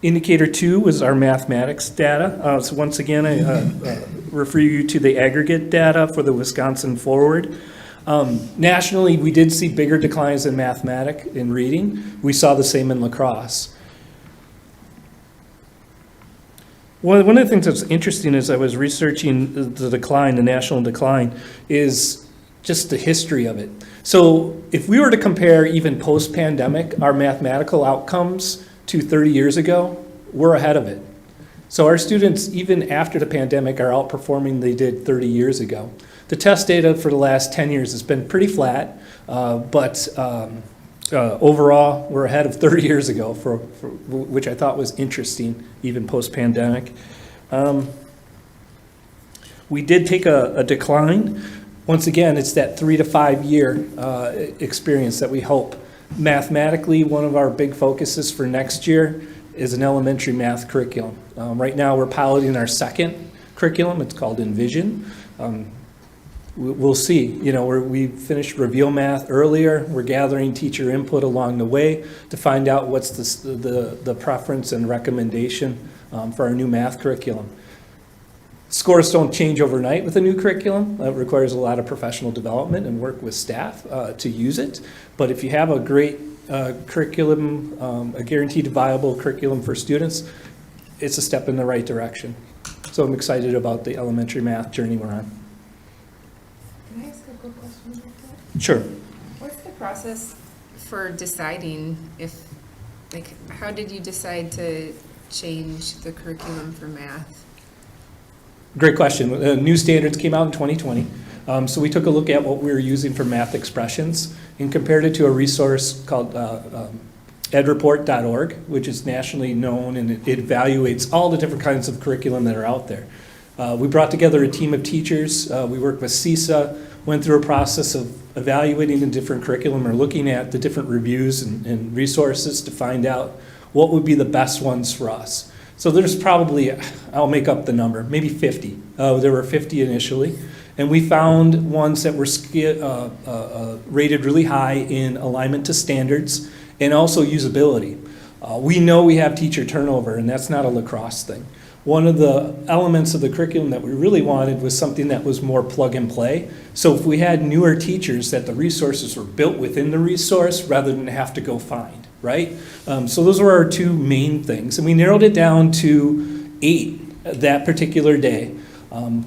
Indicator 2 was our mathematics data. So once again, I refer you to the aggregate data for the Wisconsin Forward. Nationally, we did see bigger declines in mathematics and reading. We saw the same in lacrosse. One of the things that's interesting as I was researching the decline, the national decline, is just the history of it. So if we were to compare even post-pandemic, our mathematical outcomes to 30 years ago, we're ahead of it. So our students, even after the pandemic, are outperforming they did 30 years ago. The test data for the last 10 years has been pretty flat, but overall, we're ahead of 30 years ago, which I thought was interesting, even post-pandemic. We did take a decline. Once again, it's that 3 to 5 year experience that we hope. Mathematically, one of our big focuses for next year is an elementary math curriculum. Right now, we're piloting our second curriculum. It's called Envision. We'll see. You know, we finished Reveal Math earlier. We're gathering teacher input along the way to find out what's the preference and recommendation for our new math curriculum. Scores don't change overnight with a new curriculum. It requires a lot of professional development and work with staff to use it. But if you have a great curriculum, a guaranteed viable curriculum for students, it's a step in the right direction. So I'm excited about the elementary math journey we're on. Can I ask a quick question about that? Sure. What's the process for deciding if, like, how did you decide to change the curriculum for math? Great question. New standards came out in 2020. So we took a look at what we were using for math expressions and compared it to a resource called edreport.org, which is nationally known, and it evaluates all the different kinds of curriculum that are out there. We brought together a team of teachers. We worked with CISA, went through a process of evaluating the different curriculum or looking at the different reviews and resources to find out what would be the best ones for us. So there's probably, I'll make up the number, maybe 50. There were 50 initially. And we found ones that were rated really high in alignment to standards and also usability. We know we have teacher turnover, and that's not a lacrosse thing. One of the elements of the curriculum that we really wanted was something that was more plug and play. So if we had newer teachers, that the resources were built within the resource rather than have to go find, right? So those were our two main things. And we narrowed it down to 8 that particular day.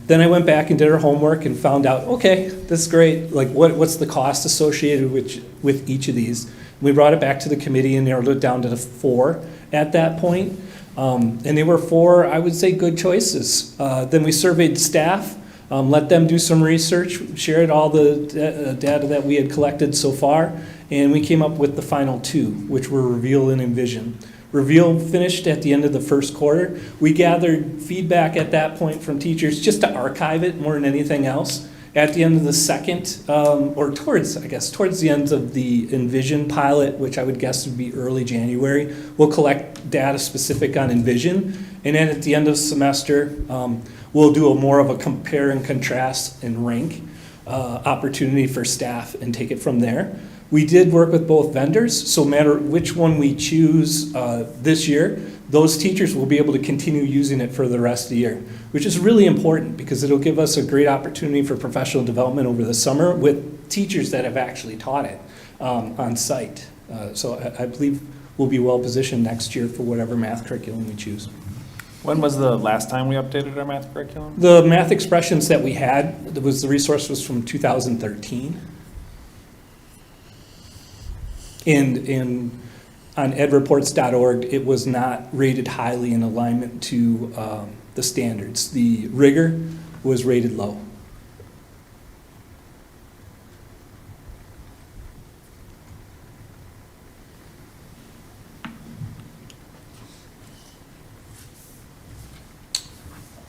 Then I went back and did our homework and found out, okay, that's great. Like, what's the cost associated with each of these? We brought it back to the committee and narrowed it down to the 4 at that point. And they were 4, I would say, good choices. Then we surveyed staff, let them do some research, shared all the data that we had collected so far, and we came up with the final 2, which were Reveal and Envision. Reveal finished at the end of the first quarter. We gathered feedback at that point from teachers just to archive it more than anything else. At the end of the second, or towards the end of the Envision pilot, which I would guess would be early January, we'll collect data specific on Envision. And then at the end of the semester, we'll do more of a compare and contrast and rank opportunity for staff and take it from there. We did work with both vendors, so no matter which one we choose this year, those teachers will be able to continue using it for the rest of the year, which is really important because it'll give us a great opportunity for professional development over the summer with teachers that have actually taught it on site. So I believe we'll be well positioned next year for whatever math curriculum we choose. When was the last time we updated our math curriculum? The math expressions that we had, the resource was from 2013. And on edreports.org, it was not rated highly in alignment to the standards. The rigor was rated low.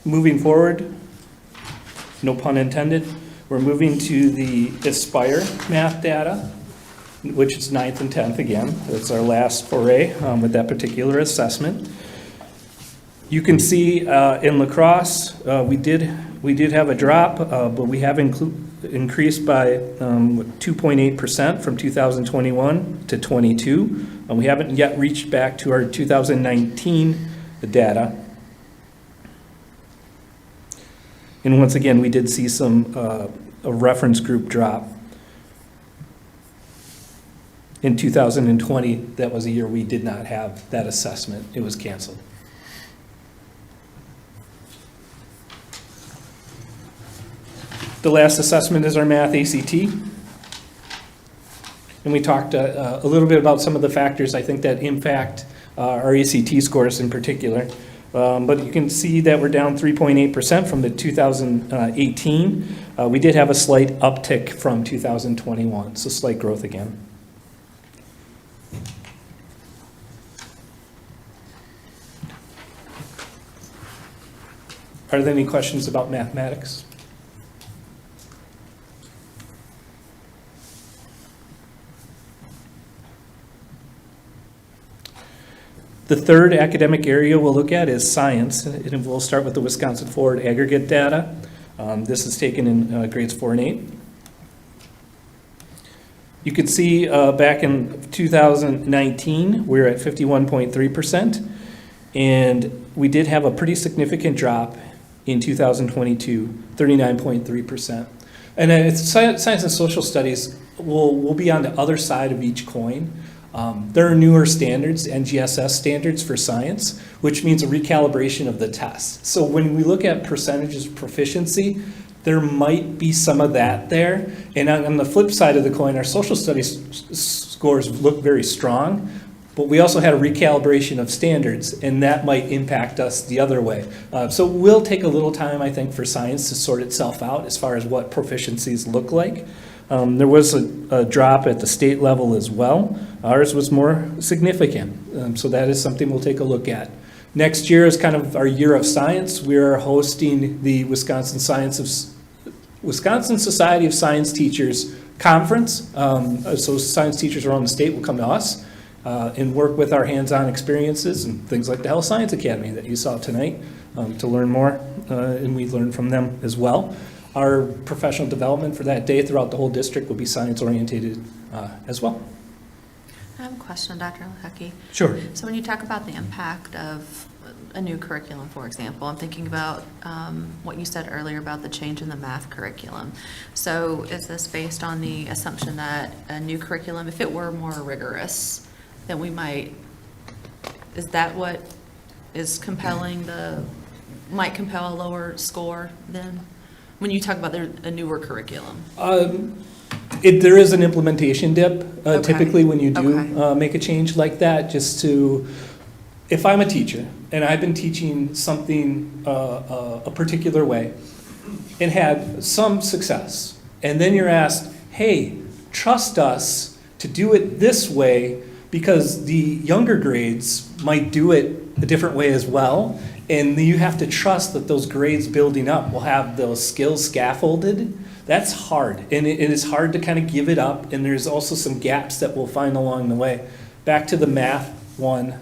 Moving forward, no pun intended, we're moving to the Aspire math data, which is 9th and 10th again. That's our last foray with that particular assessment. You can see in La Crosse, we did have a drop, but we have increased by 2.8% from 2021 to 22. And we haven't yet reached back to our 2019 data. And once again, we did see some a reference group drop. In 2020, that was a year we did not have that assessment. It was canceled. The last assessment is our math ACT. And we talked a little bit about some of the factors I think that impact our ACT scores in particular. But you can see that we're down 3.8% from the 2018. We did have a slight uptick from 2021, so slight growth again. Are there any questions about mathematics? The third academic area we'll look at is science, and we'll start with the Wisconsin Forward aggregate data. This is taken in grades 4 and 8. You can see back in 2019, we were at 51.3%, and we did have a pretty significant drop in 2022, 39.3%. And it's science and social studies will be on the other side of each coin. There are newer standards, NGSS standards for science, which means a recalibration of the test. So when we look at percentages of proficiency, there might be some of that there. And on the flip side of the coin, our social studies scores look very strong, but we also had a recalibration of standards, and that might impact us the other way. So we'll take a little time, I think, for science to sort itself out as far as what proficiencies look like. There was a drop at the state level as well. Ours was more significant, so that is something we'll take a look at. Next year is kind of our year of science. We are hosting the Wisconsin Society of Science Teachers Conference. So science teachers around the state will come to us and work with our hands-on experiences and things like the Health Science Academy that you saw tonight to learn more, and we learn from them as well. Our professional development for that day throughout the whole district will be science-oriented as well. I have a question, Dr. Lehucky. Sure. So when you talk about the impact of a new curriculum, for example, I'm thinking about what you said earlier about the change in the math curriculum. So is this based on the assumption that a new curriculum, if it were more rigorous, then we might, is that what is compelling might compel a lower score then? When you talk about a newer curriculum? There is an implementation dip Okay. typically when you do Okay. make a change like that, just to, if I'm a teacher and I've been teaching something a particular way and had some success, and then you're asked, hey, trust us to do it this way because the younger grades might do it a different way as well, and you have to trust that those grades building up will have those skills scaffolded. That's hard, and it is hard to kind of give it up, and there's also some gaps that we'll find along the way. Back to the math one,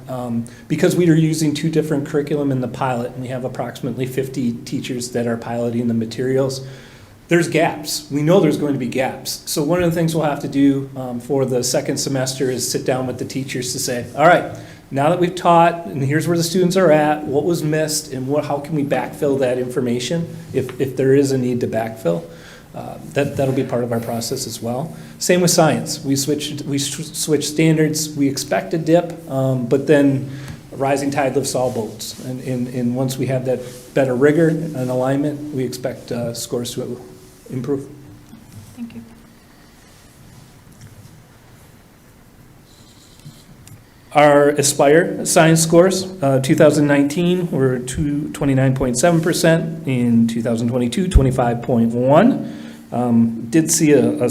because we are using two different curriculum in the pilot, and we have approximately 50 teachers that are piloting the materials, there's gaps. We know there's going to be gaps. So one of the things we'll have to do for the second semester is sit down with the teachers to say, all right, now that we've taught, and here's where the students are at, what was missed, and how can we backfill that information if there is a need to backfill. That'll be part of our process as well. Same with science. We switched standards. We expect a dip, but then a rising tide lifts all boats. And once we have that better rigor and alignment, we expect scores to improve. Thank you. Our Aspire science scores, 2019 were 29.7%, in 2022, 25.1. Did see a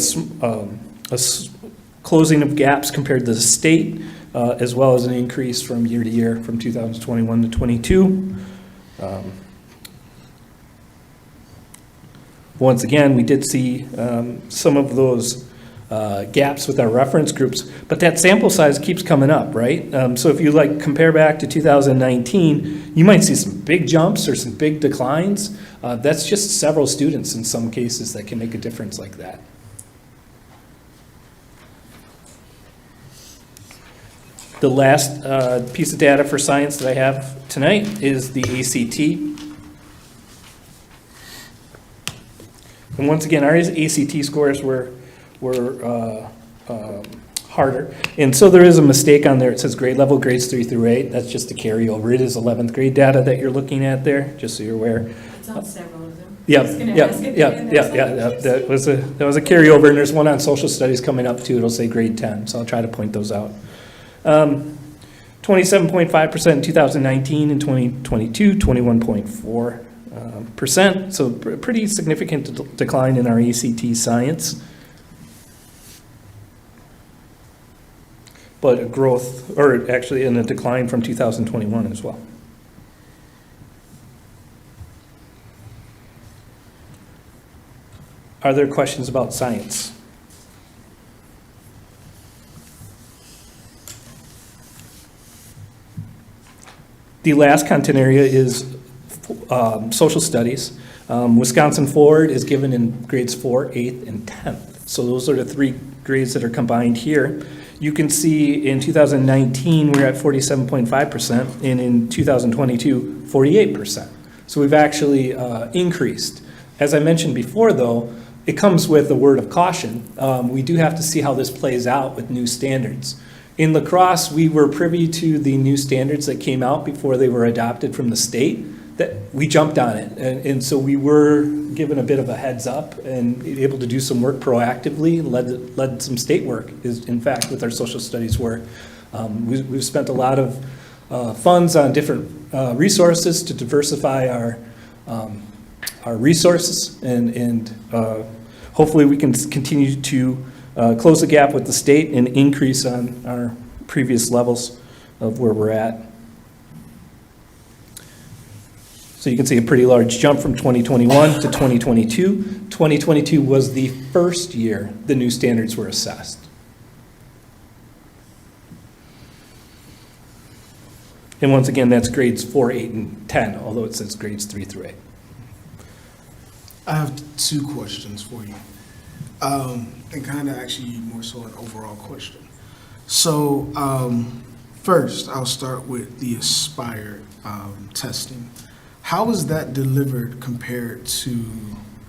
closing of gaps compared to the state, as well as an increase from year to year from 2021 to 22. Once again, we did see some of those gaps with our reference groups, but that sample size keeps coming up, right? So if you like compare back to 2019, you might see some big jumps or some big declines. That's just several students in some cases that can make a difference like that. The last piece of data for science that I have tonight is the ACT. And once again, our ACT scores were harder. And so there is a mistake on there. It says grade level, grades 3 through 8. That's just a carryover. It is 11th grade data that you're looking at there, just so you're aware. It's on several of them. Yeah, I was gonna yeah, ask it yeah, again. yeah, yeah. That was a carryover, and there's one on social studies coming up too. It'll say grade 10, so I'll try to point those out. 27.5% in 2019 and 2022, 21.4%. So pretty significant decline in our ACT science. But a growth, or actually in a decline from 2021 as well. Are there questions about science? The last content area is social studies. Wisconsin Forward is given in grades 4, 8th, and 10th. So those are the 3 grades that are combined here. You can see in 2019, we're at 47.5%, and in 2022, 48%. So we've actually increased. As I mentioned before, though, it comes with a word of caution. We do have to see how this plays out with new standards. In La Crosse, we were privy to the new standards that came out before they were adopted from the state, that we jumped on it. And so we were given a bit of a heads up and able to do some work proactively, led some state work, in fact, with our social studies work. We've spent a lot of funds on different resources to diversify our resources, and hopefully we can continue to close the gap with the state and increase on our previous levels of where we're at. So you can see a pretty large jump from 2021 to 2022. 2022 was the first year the new standards were assessed. And once again, that's grades 4, 8, and 10, although it says grades 3 through 8. I have 2 questions for you. And kind of actually more so an overall question. So first, I'll start with the Aspire testing. How is that delivered compared to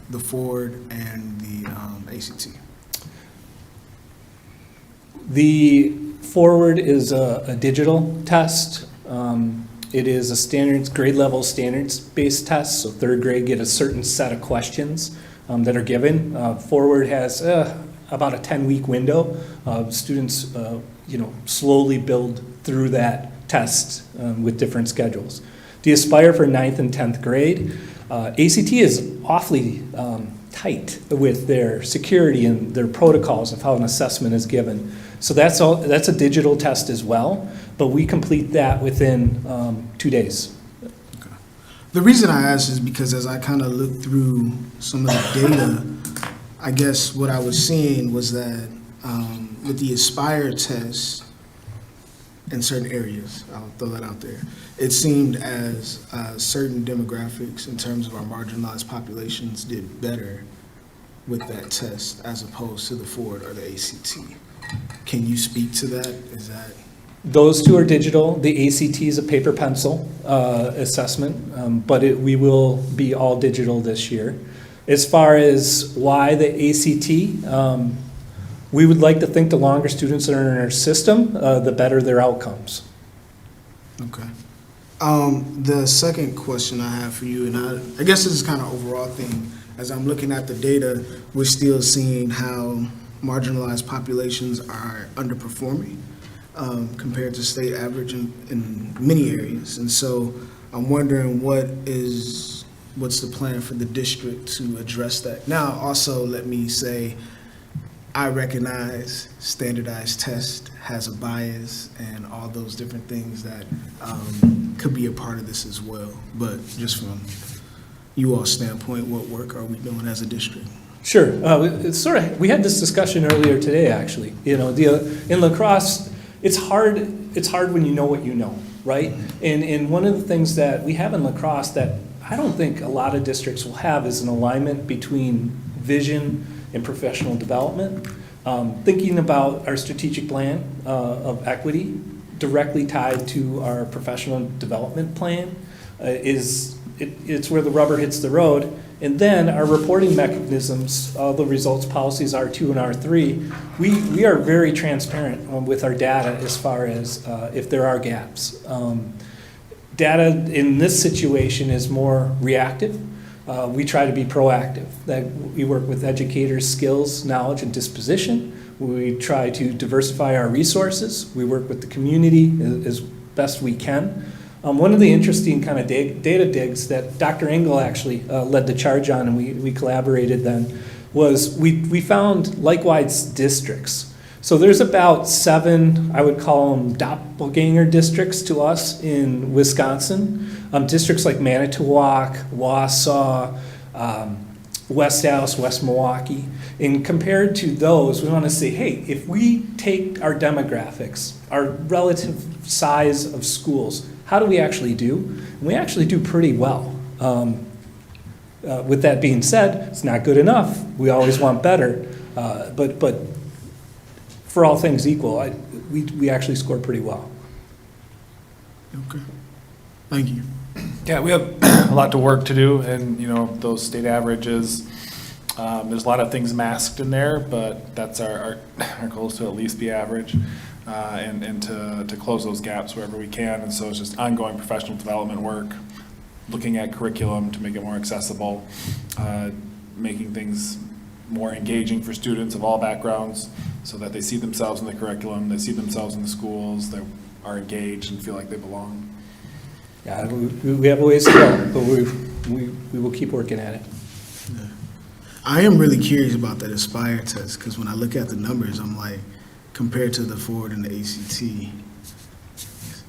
the Forward and the ACT? The Forward is a digital test. It is a standards, grade level standards-based test, so 3rd grade get a certain set of questions that are given. Forward has about a 10-week window. Students, slowly build through that test with different schedules. The Aspire for 9th and 10th grade, ACT is awfully tight with their security and their protocols of how an assessment is given. So that's a digital test as well, but we complete that within 2 days. Okay. The reason I ask is because as I kind of looked through some of the data, I guess what I was seeing was that with the Aspire test in certain areas, I'll throw that out there, it seemed as certain demographics in terms of our marginalized populations did better with that test as opposed to the Forward or the ACT. Can you speak to that? Is that? Those 2 are digital. The ACT is a paper pencil assessment, but we will be all digital this year. As far as why the ACT, we would like to think the longer students are in our system, the better their outcomes. Okay. The second question I have for you, and I guess this is kind of overall thing, as I'm looking at the data, we're still seeing how marginalized populations are underperforming. compared to state average in many areas. And so I'm wondering what's the plan for the district to address that? Now, also, let me say, I recognize standardized test has a bias and all those different things that could be a part of this as well. But just from you all's standpoint, what work are we doing as a district? Sure. We had this discussion earlier today, actually. You know, in lacrosse, it's hard when you know what you know, right? And one of the things that we have in lacrosse that I don't think a lot of districts will have is an alignment between vision and professional development. Thinking about our strategic plan of equity directly tied to our professional development plan it's where the rubber hits the road. And then our reporting mechanisms, all the results policies R2 and R3, we are very transparent with our data as far as if there are gaps. Data in this situation is more reactive. We try to be proactive. That we work with educators' skills, knowledge, and disposition. We try to diversify our resources. We work with the community as best we can. One of the interesting kind of data digs that Dr. Engel actually led the charge on, and we collaborated then, was we found likewise districts. So there's about 7, I would call them doppelganger districts to us in Wisconsin. Districts like Manitowoc, Wausau, West Dallas, West Milwaukee. And compared to those, we want to say, hey, if we take our demographics, our relative size of schools, how do we actually do? And we actually do pretty well. With that being said, it's not good enough. We always want better. But for all things equal, we actually score pretty well. Okay. Thank you. Yeah, we have a lot to work to do, and those state averages. There's a lot of things masked in there, but that's our goal is to at least be average, and to close those gaps wherever we can. And so it's just ongoing professional development work, looking at curriculum to make it more accessible, making things more engaging for students of all backgrounds, so that they see themselves in the curriculum, they see themselves in the schools, they are engaged and feel like they belong. Yeah, we have a ways to go, but we will keep working at it. Yeah. I am really curious about that Aspire test, because when I look at the numbers, I'm like, compared to the Ford and the ACT,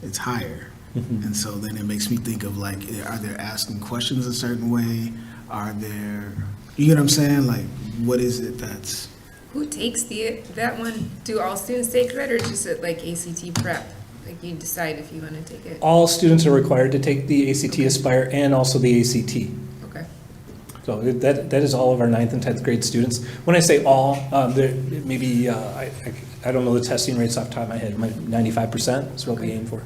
it's higher. Mm-hmm. And so then it makes me think of like, are they asking questions a certain way? Are there, you know what I'm saying? Like, what is it that's... Who takes that one? Do all students take that, or just at like ACT prep? Like you decide if you want to take it? All students are required to take the ACT Aspire and also the ACT. Okay. So that is all of our 9th and 10th grade students. When I say all, there maybe, I don't know the testing rates off the top of my head, 95% is what we aim for.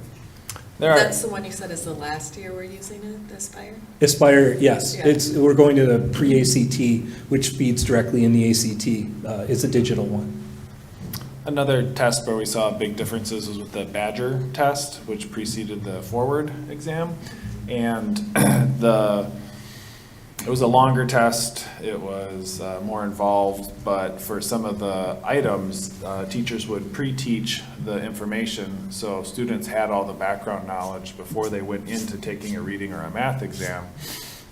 That's the one you said is the last year we're using it, the Aspire? Aspire, yes. Yeah. We're going to the pre-ACT, which feeds directly in the ACT. It's a digital one. Another test where we saw big differences was with the Badger test, which preceded the Forward exam. And it was a longer test, it was more involved, but for some of the items, teachers would pre-teach the information, so students had all the background knowledge before they went into taking a reading or a math exam.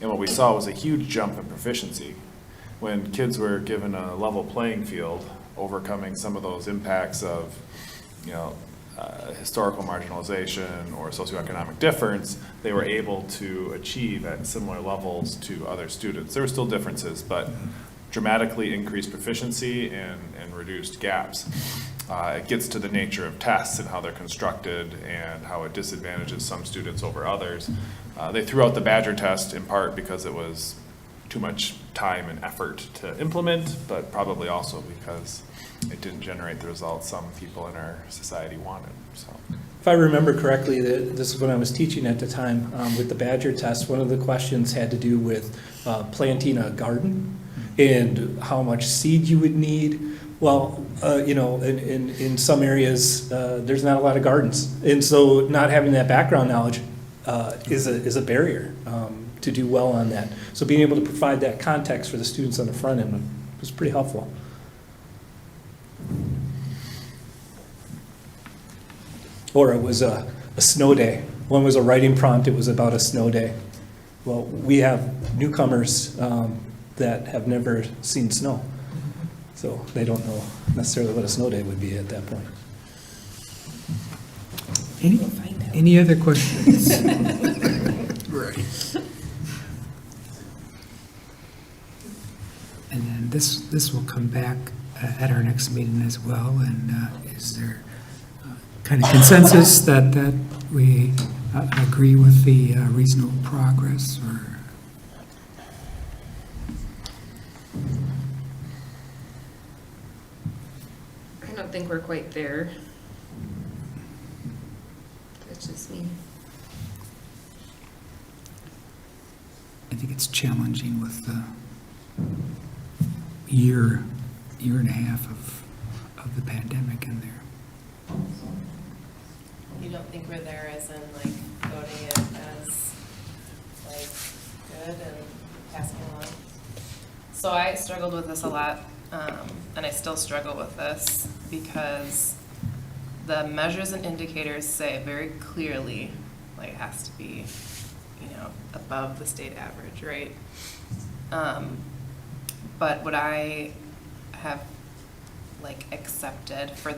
And what we saw was a huge jump in proficiency. When kids were given a level playing field, overcoming some of those impacts of, historical marginalization or socioeconomic difference, they were able to achieve at similar levels to other students. There were still differences, but dramatically increased proficiency and reduced gaps. It gets to the nature of tests and how they're constructed and how it disadvantages some students over others. They threw out the Badger test in part because it was too much time and effort to implement, but probably also because it didn't generate the results some people in our society wanted. So, if I remember correctly, this is when I was teaching at the time with the Badger test. One of the questions had to do with planting a garden and how much seed you would need. Well, in some areas there's not a lot of gardens, and so not having that background knowledge is a barrier to do well on that. So being able to provide that context for the students on the front end was pretty helpful. or it was a snow day. One was a writing prompt, it was about a snow day. Well, we have newcomers that have never seen snow, so they don't know necessarily what a snow day would be at that point. Any other questions? Right. And then this will come back at our next meeting as well, and is there kind of consensus that we agree with the reasonable progress, or? I don't think we're quite there. That's just me. I think it's challenging with the year and a half of the pandemic in there. You don't think we're there as in like voting it as like good and passing along? So I struggled with this a lot, and I still struggle with this because the measures and indicators say very clearly, like it has to be, above the state average, right? But what I have accepted for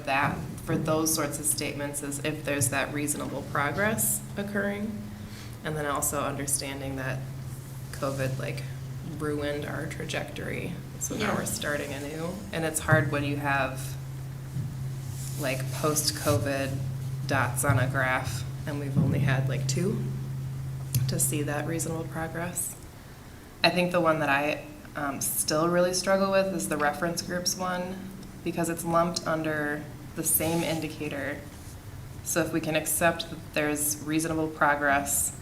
those sorts of statements is if there's that reasonable progress occurring, and then also understanding that COVID ruined our trajectory, so now we're starting anew, and it's hard when you have post-COVID dots on a graph and we've only had 2 to see that reasonable progress. I think the one that I still really struggle with is the reference groups one, because it's lumped under the same indicator. So if we can accept that there's reasonable progress,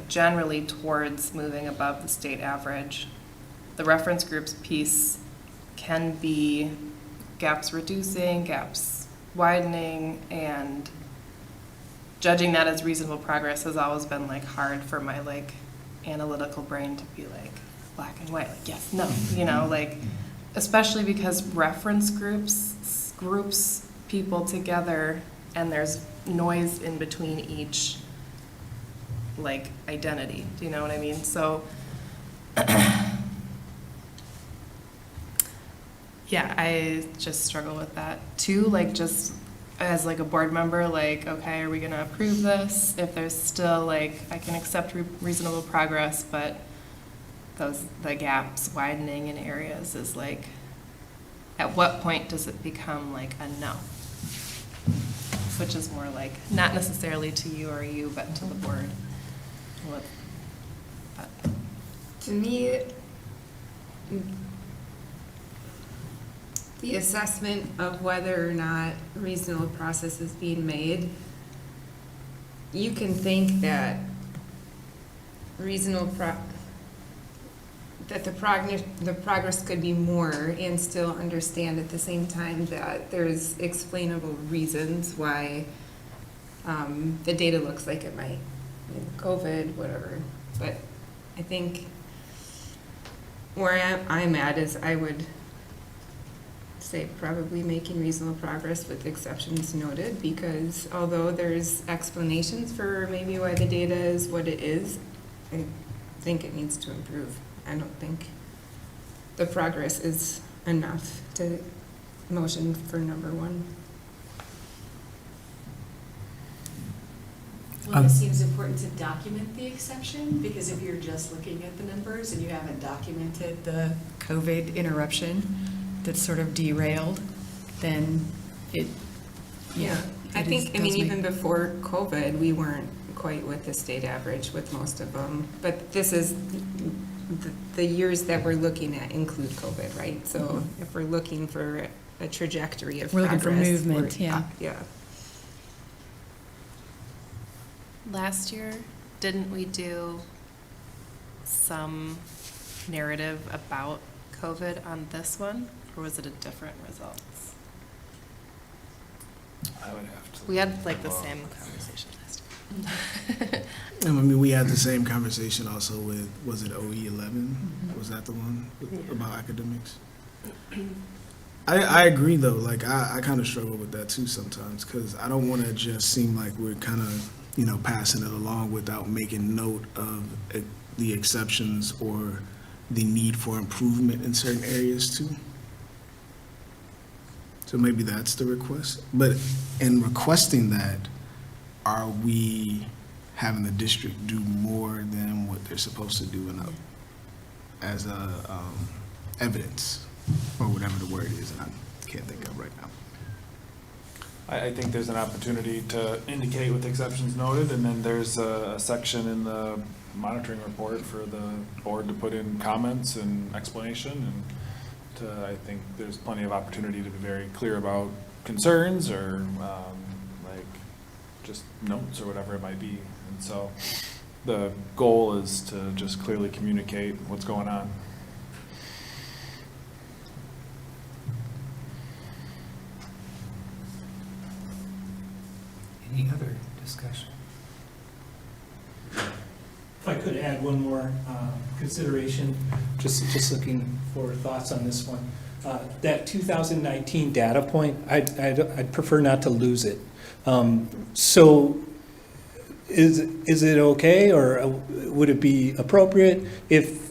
generally towards moving above the state average, the reference groups piece can be gaps reducing, gaps widening, and judging that as reasonable progress has always been like hard for my analytical brain to be black and white, yes, no, especially because reference groups people together, and there's noise in between each identity. Do you know what I mean? So yeah, I just struggle with that too, just as a board member, okay, are we gonna approve this? If there's still I can accept reasonable progress, but the gaps widening in areas is at what point does it become a no? Which is more not necessarily to you or you, but to the board. To me, the assessment of whether or not reasonable process is being made, you can think that that the progress could be more, and still understand at the same time that there's explainable reasons why the data looks like it might, COVID, whatever. But I think where I'm at is I would say probably making reasonable progress with exceptions noted, because although there's explanations for maybe why the data is what it is, I think it needs to improve. I don't think the progress is enough to motion for number 1. Well, it seems important to document the exception, because if you're just looking at the numbers and you haven't documented the COVID interruption that's sort of derailed, then I think, even before COVID, we weren't quite with the state average with most of them, but this is, the years that we're looking at include COVID, right? So if we're looking for a trajectory of progress. We're looking for movement, yeah. Yeah. Last year, didn't we do some narrative about COVID on this one, or was it a different results? I would have to. We had the same conversation last year. We had the same conversation also with, was it OE 11? Was that the one about academics? I agree though. Like I kind of struggle with that too sometimes because I don't want to just seem like we're kind of passing it along without making note of the exceptions or the need for improvement in certain areas too. So maybe that's the request. But in requesting that, are we having the district do more than what they're supposed to do as evidence, or whatever the word is, and I can't think of right now. I think there's an opportunity to indicate with exceptions noted, and then there's a section in the monitoring report for the board to put in comments and explanation, and I think there's plenty of opportunity to be very clear about concerns or like just notes or whatever it might be. And so the goal is to just clearly communicate what's going on. Any other discussion? If I could add one more consideration, just looking for thoughts on this one. That 2019 data point, I'd prefer not to lose it. So is it okay, or would it be appropriate if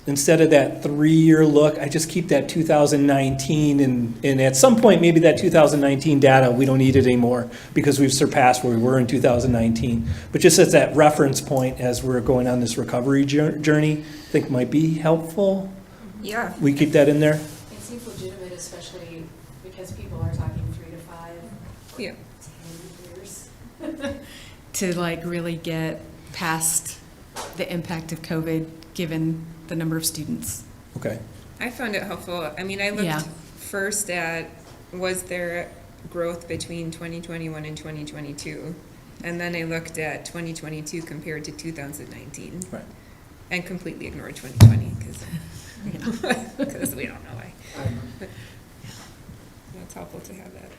instead of that 3-year look, I just keep that 2019, and at some point, maybe that 2019 data, we don't need it anymore because we've surpassed where we were in 2019. But just as that reference point as we're going on this recovery journey, I think might be helpful. Yeah. We keep that in there? It seems legitimate, especially because people are talking 3 to 5, Yeah. 10 years. To like really get past the impact of COVID, given the number of students. Okay. I found it helpful. I mean, I looked Yeah. first at, was there growth between 2021 and 2022? And then I looked at 2022 compared to 2019. Right. And completely ignored 2020 because we don't know why. But it's helpful to have that.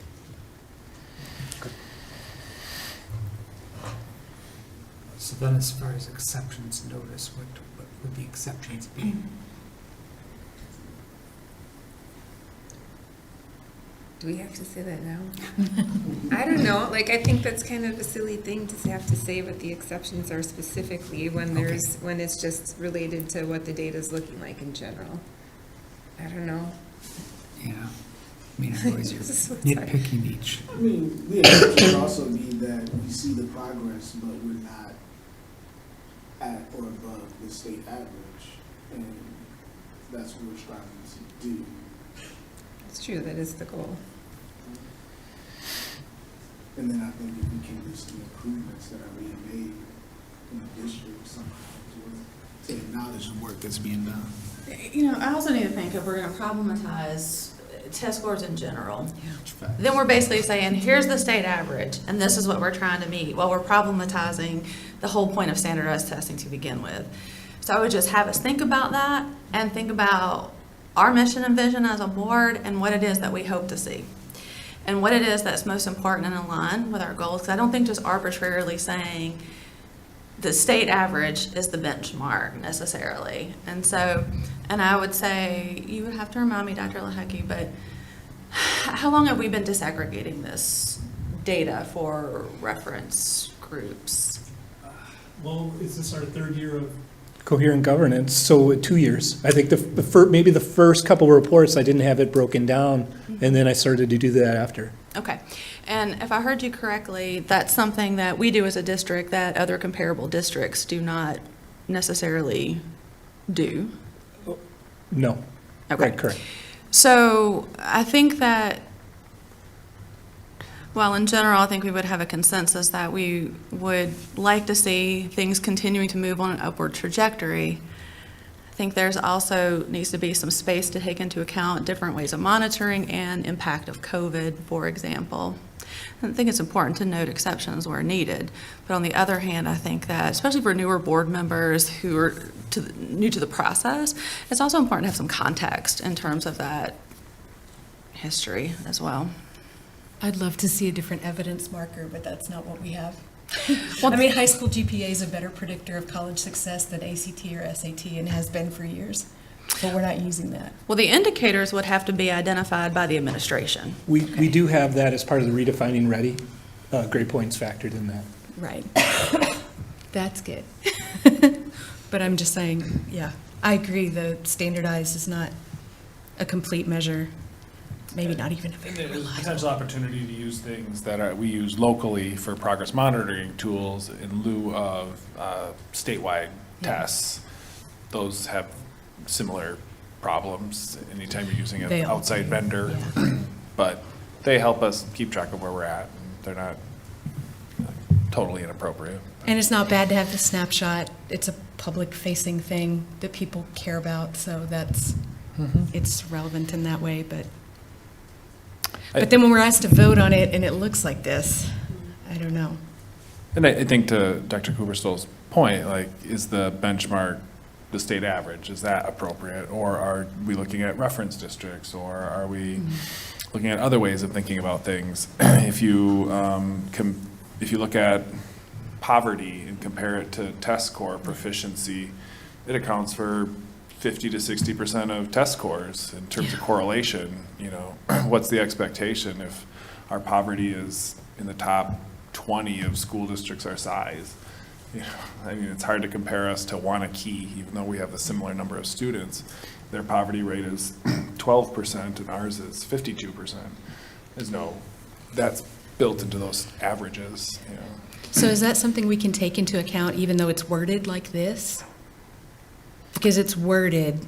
So then as far as exceptions notice, what would the exceptions be? Do we have to say that now? I don't know. Like, I think that's kind of a silly thing to have to say what the exceptions are specifically when when it's just related to what the data is looking like in general. I don't know. Yeah. I mean, otherwise you're nitpicking each. I mean, the exception could also be that we see the progress, but we're not at or above the state average, and that's what we're striving to do. It's true, that is the goal. And then I think if we can list the improvements that are being made in the district somehow to acknowledge the work that's being done. I also need to think if we're going to problematize test scores in general, then we're basically saying, here's the state average, and this is what we're trying to meet, while we're problematizing the whole point of standardized testing to begin with. So I would just have us think about that, and think about our mission and vision as a board, and what it is that we hope to see, and what it is that's most important and aligned with our goals. Because I don't think just arbitrarily saying the state average is the benchmark necessarily. And so, and I would say, you would have to remind me, Dr. Lahecki, but how long have we been disaggregating this data for reference groups? Well, is this our 3rd year of coherent governance? So 2 years. I think maybe the first couple of reports, I didn't have it broken down, and then I started to do that after. Okay. And if I heard you correctly, that's something that we do as a district that other comparable districts do not necessarily do? No. Okay. Right, correct. So I think that, well, in general, I think we would have a consensus that we would like to see things continuing to move on an upward trajectory. I think there's also needs to be some space to take into account different ways of monitoring and impact of COVID, for example. I think it's important to note exceptions where needed. But on the other hand, I think that, especially for newer board members who are new to the process, it's also important to have some context in terms of that history as well. I'd love to see a different evidence marker, but that's not what we have. I mean, high school GPA is a better predictor of college success than ACT or SAT and has been for years. but we're not using that. Well, the indicators would have to be identified by the administration. We do have that as part of the redefining ready, grade points factored in that. Right. That's good. But I'm just saying, yeah, I agree, the standardized is not a complete measure, maybe not even a And very there's a reliable. potential opportunity to use things that we use locally for progress monitoring tools in lieu of statewide tests. Those have similar problems anytime you're using They an all outside do, vendor. yeah. But they help us keep track of where we're at. They're not totally inappropriate. And it's not bad to have the snapshot. It's a public-facing thing that people care about, so that's, it's relevant in that way, but then when we're asked to vote on it and it looks like this, I don't know. And I think to Dr. Cooperstole's point, like, is the benchmark the state average? Is that appropriate? Or are we looking at reference districts? Or are we looking at other ways of thinking about things? If you look at poverty and compare it to test score proficiency, it accounts for 50 to 60% of test scores in terms of correlation. You know, what's the expectation if our poverty is in the top 20 of school districts our size? You know, I mean, it's hard to compare us to Wanakee, even though we have a similar number of students. Their poverty rate is 12% and ours is 52%. That's built into those averages, you know. So is that something we can take into account even though it's worded like this? Because it's worded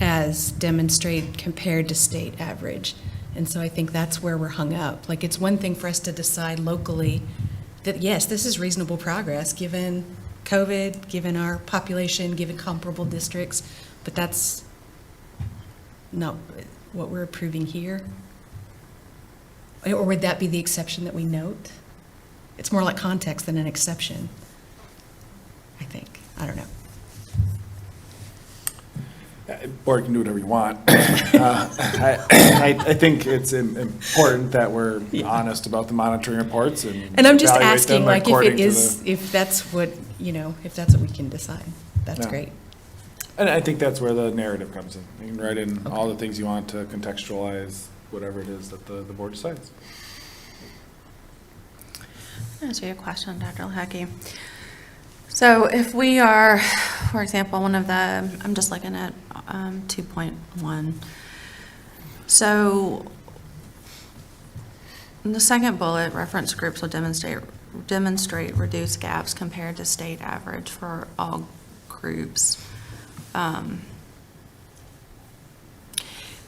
as demonstrate compared to state average. And so I think that's where we're hung up. Like, it's one thing for us to decide locally that, yes, this is reasonable progress given COVID, given our population, given comparable districts, but that's not what we're approving here. Or would that be the exception that we note? It's more like context than an exception, I think. I don't know. Board can do whatever you want. I think it's important that we're honest about the monitoring reports and And I'm just evaluate asking, them like, if according it to is, if that's what, if that's what we can decide, that's Yeah. great. And I think that's where the narrative comes in. You can write in all the things you want to contextualize whatever it is that the board decides. Answer your question, Dr. Lehecky. So if we are, for example, I'm just looking at 2.1. So in the second bullet, reference groups will demonstrate reduced gaps compared to state average for all groups.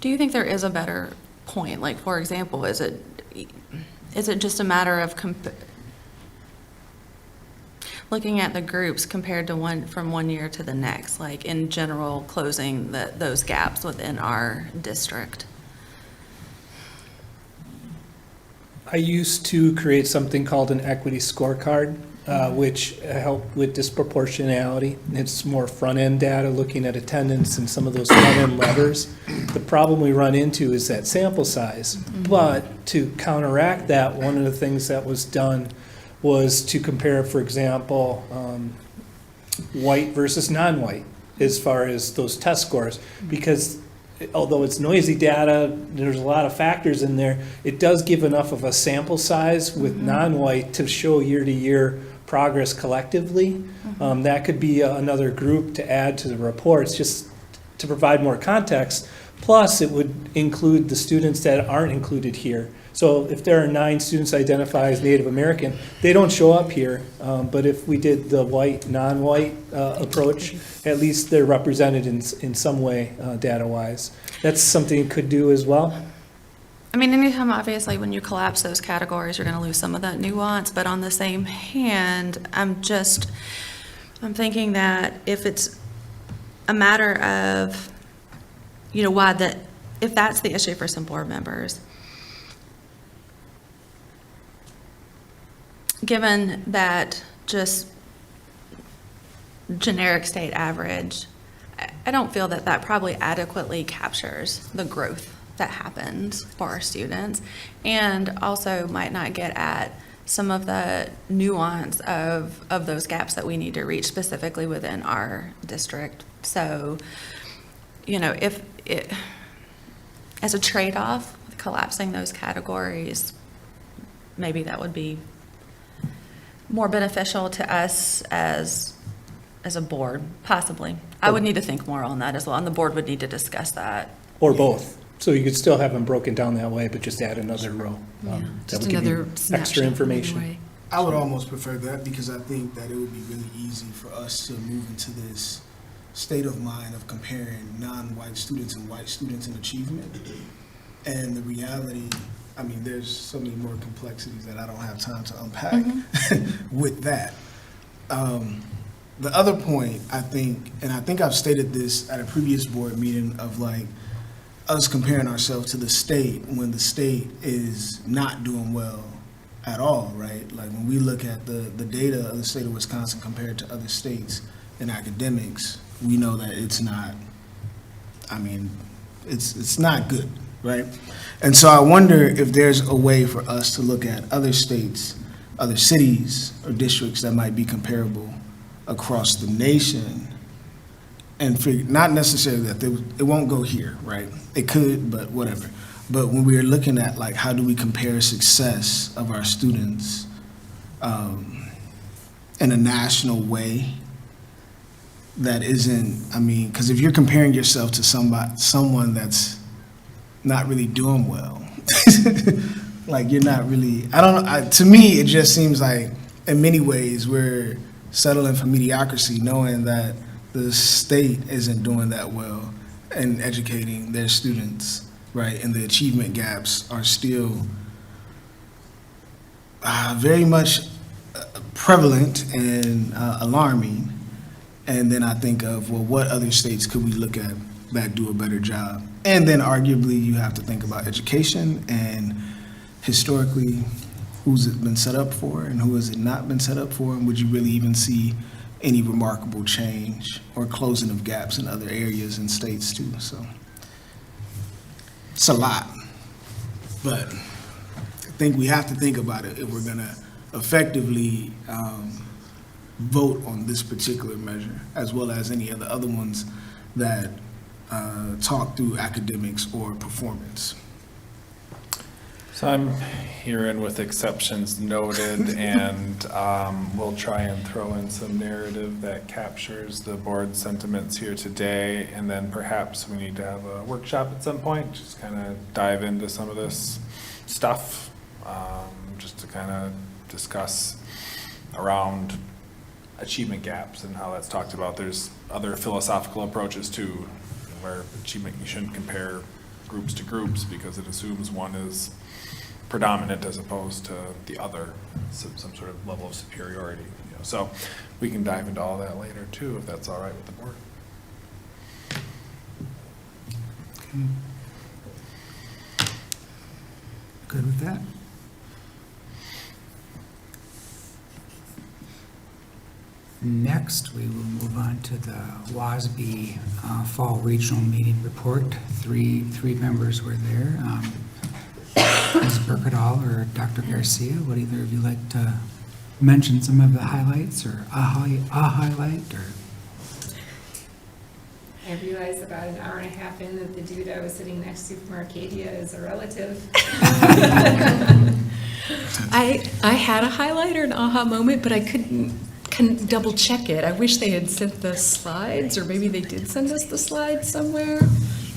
Do you think there is a better point? Like, for example, is it just a matter of looking at the groups compared to from one year to the next, like in general, closing those gaps within our district? I used to create something called an equity scorecard, which helped with disproportionality. It's more front-end data, looking at attendance and some of those front-end levers. The problem we run into is that sample size. But to counteract that, one of the things that was done was to compare, for example, white versus non-white as far as those test scores. Because although it's noisy data, there's a lot of factors in there, it does give enough of a sample size with non-white to show year-to-year progress collectively. That could be another group to add to the reports, just to provide more context. Plus, it would include the students that aren't included here. So if there are 9 students identified as Native American, they don't show up here. But if we did the white, non-white approach, at least they're represented in some way, data-wise. That's something you could do as well. I mean, anytime, obviously, when you collapse those categories, you're going to lose some of that nuance. But on the same hand, I'm thinking that if it's a matter of, if that's the issue for some board members, given that just generic state average, I don't feel that probably adequately captures the growth that happens for our students, and also might not get at some of the nuance of those gaps that we need to reach specifically within our district. So you know, if it, as a trade-off, collapsing those categories, maybe that would be more beneficial to us as a board, possibly. I would need to think more on that as well, and the board would need to discuss that. Or both. So you could still have them broken down that way, but just add another row. Yeah, That just would give you another snapshot extra either information. way. I would almost prefer that because I think that it would be really easy for us to move into this state of mind of comparing non-white students and white students in achievement. And the reality, I mean, there's so many more complexities that I don't have time to unpack with that. The other point, I think, and I think I've stated this at a previous board meeting of like us comparing ourselves to the state when the state is not doing well at all, right? Like when we look at the data of the state of Wisconsin compared to other states in academics, we know that it's not, I mean, it's not good, right? And so I wonder if there's a way for us to look at other states, other cities or districts that might be comparable across the nation and figure, not necessarily that it won't go here, right? It could, but whatever. But when we're looking at like, how do we compare success of our students in a national way that isn't, I mean, because if you're comparing yourself to someone that's not really doing well, like you're not really, I don't know, to me, it just seems like in many ways we're settling for mediocrity, knowing that the state isn't doing that well in educating their students, right? And the achievement gaps are still very much prevalent and alarming. And then I think of, well, what other states could we look at that do a better job? And then arguably you have to think about education and historically, who's it been set up for and who has it not been set up for? And would you really even see any remarkable change or closing of gaps in other areas and states too? So it's a lot, but I think we have to think about it if we're gonna effectively vote on this particular measure, as well as any of the other ones that talk through academics or performance. So I'm hearing with exceptions noted, and we'll try and throw in some narrative that captures the board sentiments here today, and then perhaps we need to have a workshop at some point, just kind of dive into some of this stuff, just to kind of discuss around achievement gaps and how that's talked about. There's other philosophical approaches too, where achievement, you shouldn't compare groups to groups because it assumes one is predominant as opposed to the other, some sort of level of superiority. You know. So we can dive into all that later too, if that's all right with the board. Good with that? Next, we will move on to the WASB Fall Regional Meeting Report. Three members were there. Ms. Burkett-Hall or Dr. Garcia, would either of you like to mention some of the highlights or a highlight or? I realized about an hour and a half in that the dude I was sitting next to from Arcadia is a relative. I had a highlight or an aha moment, but I couldn't double check it. I wish they had sent the slides, or maybe they did send us the slides somewhere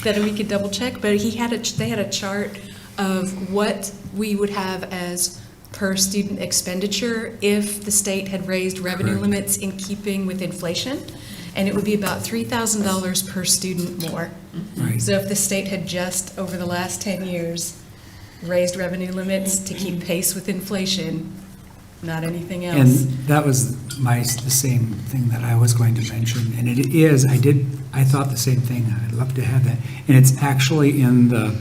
that we could double check. But they had a chart of what we would have as per student expenditure if the state had raised revenue limits in keeping with inflation. And it would be about $3,000 per student more. Right. So if the state had just, over the last 10 years, raised revenue limits to keep pace with inflation, not anything else. And that was the same thing that I was going to mention, and it is, I thought the same thing, I'd love to have that. And it's actually in the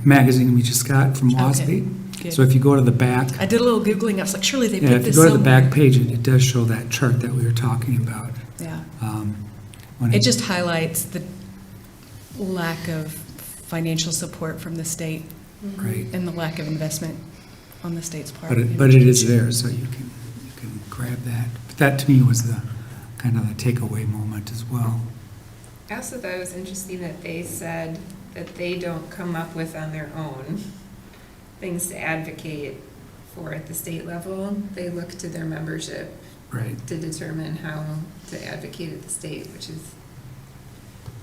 magazine we just got from WASB. Good. So if you go to the back. I did a little Googling, I was like, surely they Yeah, put if you this go to the somewhere. back page, it does show that chart that we were talking about. Yeah. when It just highlights the lack of financial support from the state. Right. And the lack of investment on the state's part. But it is there, so you can grab that. But that to me was the kind of the takeaway moment as well. I also thought it was interesting that they said that they don't come up with on their own things to advocate for at the state level. They look to their membership Right. to determine how to advocate at the state, which is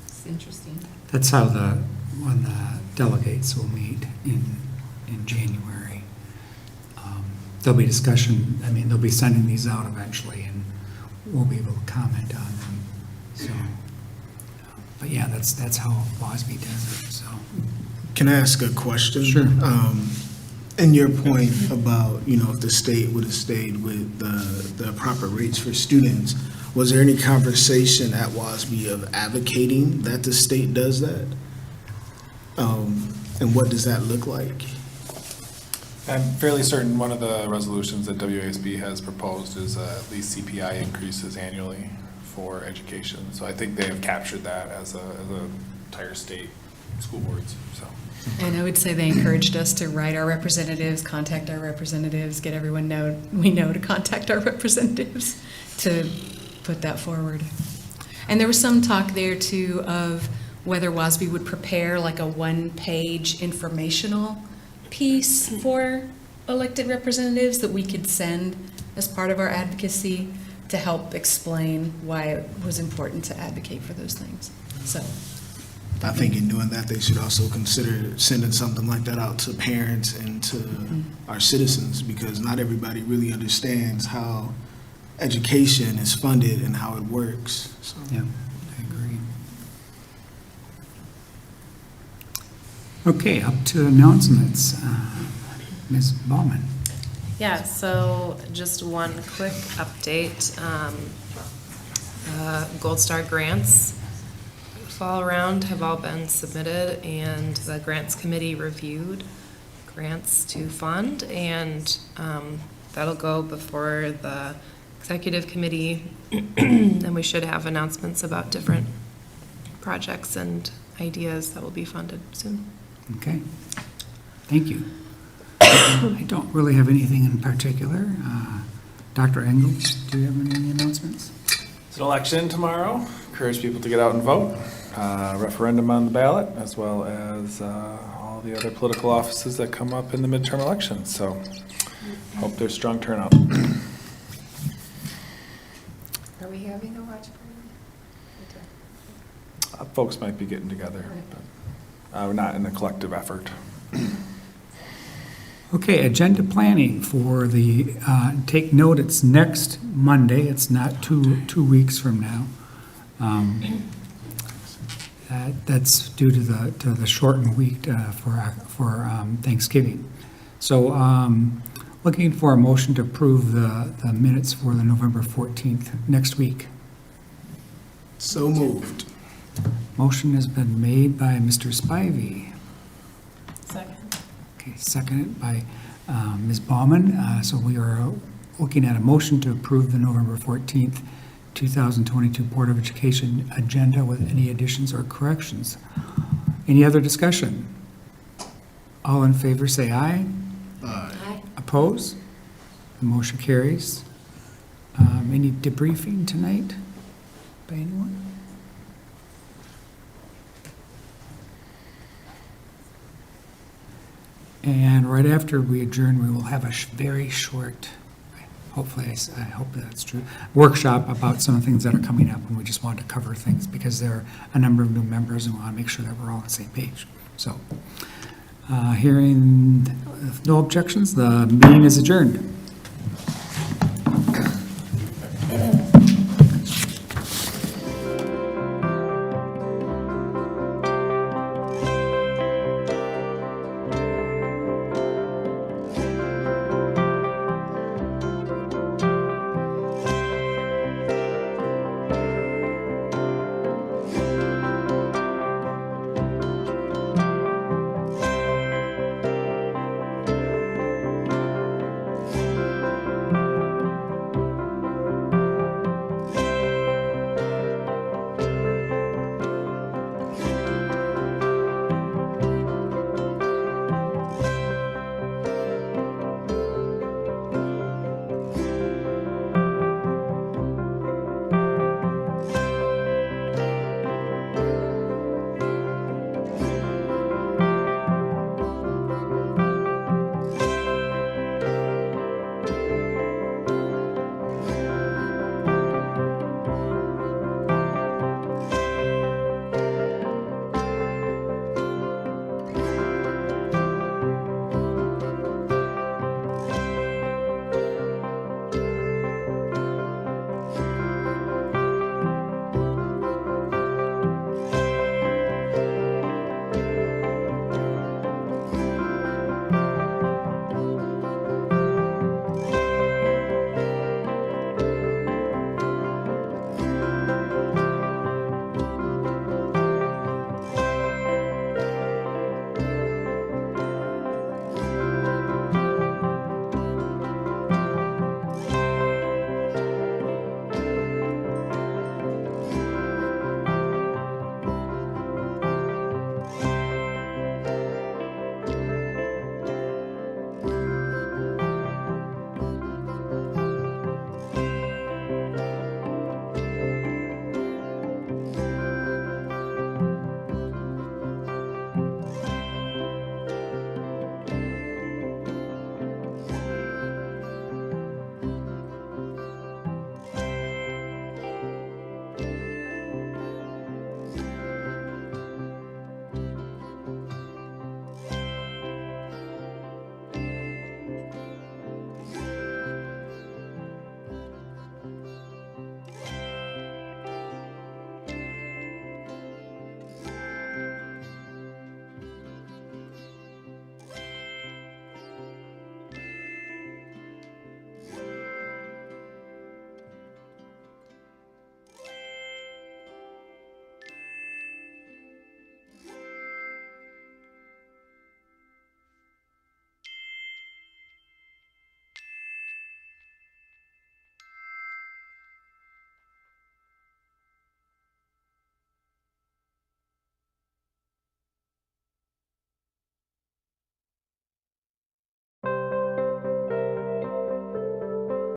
it's interesting. That's how when the delegates will meet in January. There'll be discussion, I mean, they'll be sending these out eventually, and we'll be able to comment on them, so. But yeah, that's how WASB does it, so. Can I ask a question? Sure. And your point about, if the state would have stayed with the proper rates for students, was there any conversation at WASB of advocating that the state does that? And what does that look like? I'm fairly certain one of the resolutions that WASB has proposed is at least CPI increases annually for education. So I think they have captured that as a entire state school boards, so. And I would say they encouraged us to write our representatives, contact our representatives, get everyone we know to contact our representatives to put that forward. And there was some talk there too of whether WASB would prepare like a one-page informational piece for elected representatives that we could send as part of our advocacy to help explain why it was important to advocate for those things. So I think in doing that, they should also consider sending something like that out to parents and to our citizens, because not everybody really understands how education is funded and how it works. So. Yeah, I agree. Okay, up to announcements. Ms. Baumann. Yeah, so just one quick update. Gold Star grants fall around have all been submitted, and the grants committee reviewed grants to fund, and that'll go before the executive committee, and we should have announcements about different projects and ideas that will be funded soon. Okay, thank you. I don't really have anything in particular. Dr. Engel, do you have any announcements? It's an election tomorrow. Encourage people to get out and vote. Referendum on the ballot, as well as all the other political offices that come up in the midterm elections. So hope there's strong turnout. Are we having a watch party? Folks might be getting together, but we're not in a collective effort. Okay, agenda planning for the, take note, it's next Monday, it's not two weeks from now. That's due to the shortened week for Thanksgiving. So looking for a motion to approve the minutes for the November 14th, next week. So moved. Motion has been made by Mr. Spivey. Second. Okay, seconded by Ms. Baumann. So we are looking at a motion to approve the November 14th, 2022 Board of Education agenda with any additions or corrections. Any other discussion? All in favor say aye. Aye. Oppose? The motion carries. Any debriefing tonight by anyone? And right after we adjourn, we will have a very short, hopefully, I hope that's true, workshop about some of the things that are coming up, and we just want to cover things because there are a number of new members and we want to make sure that we're all on the same page. So, hearing no objections, the meeting is adjourned.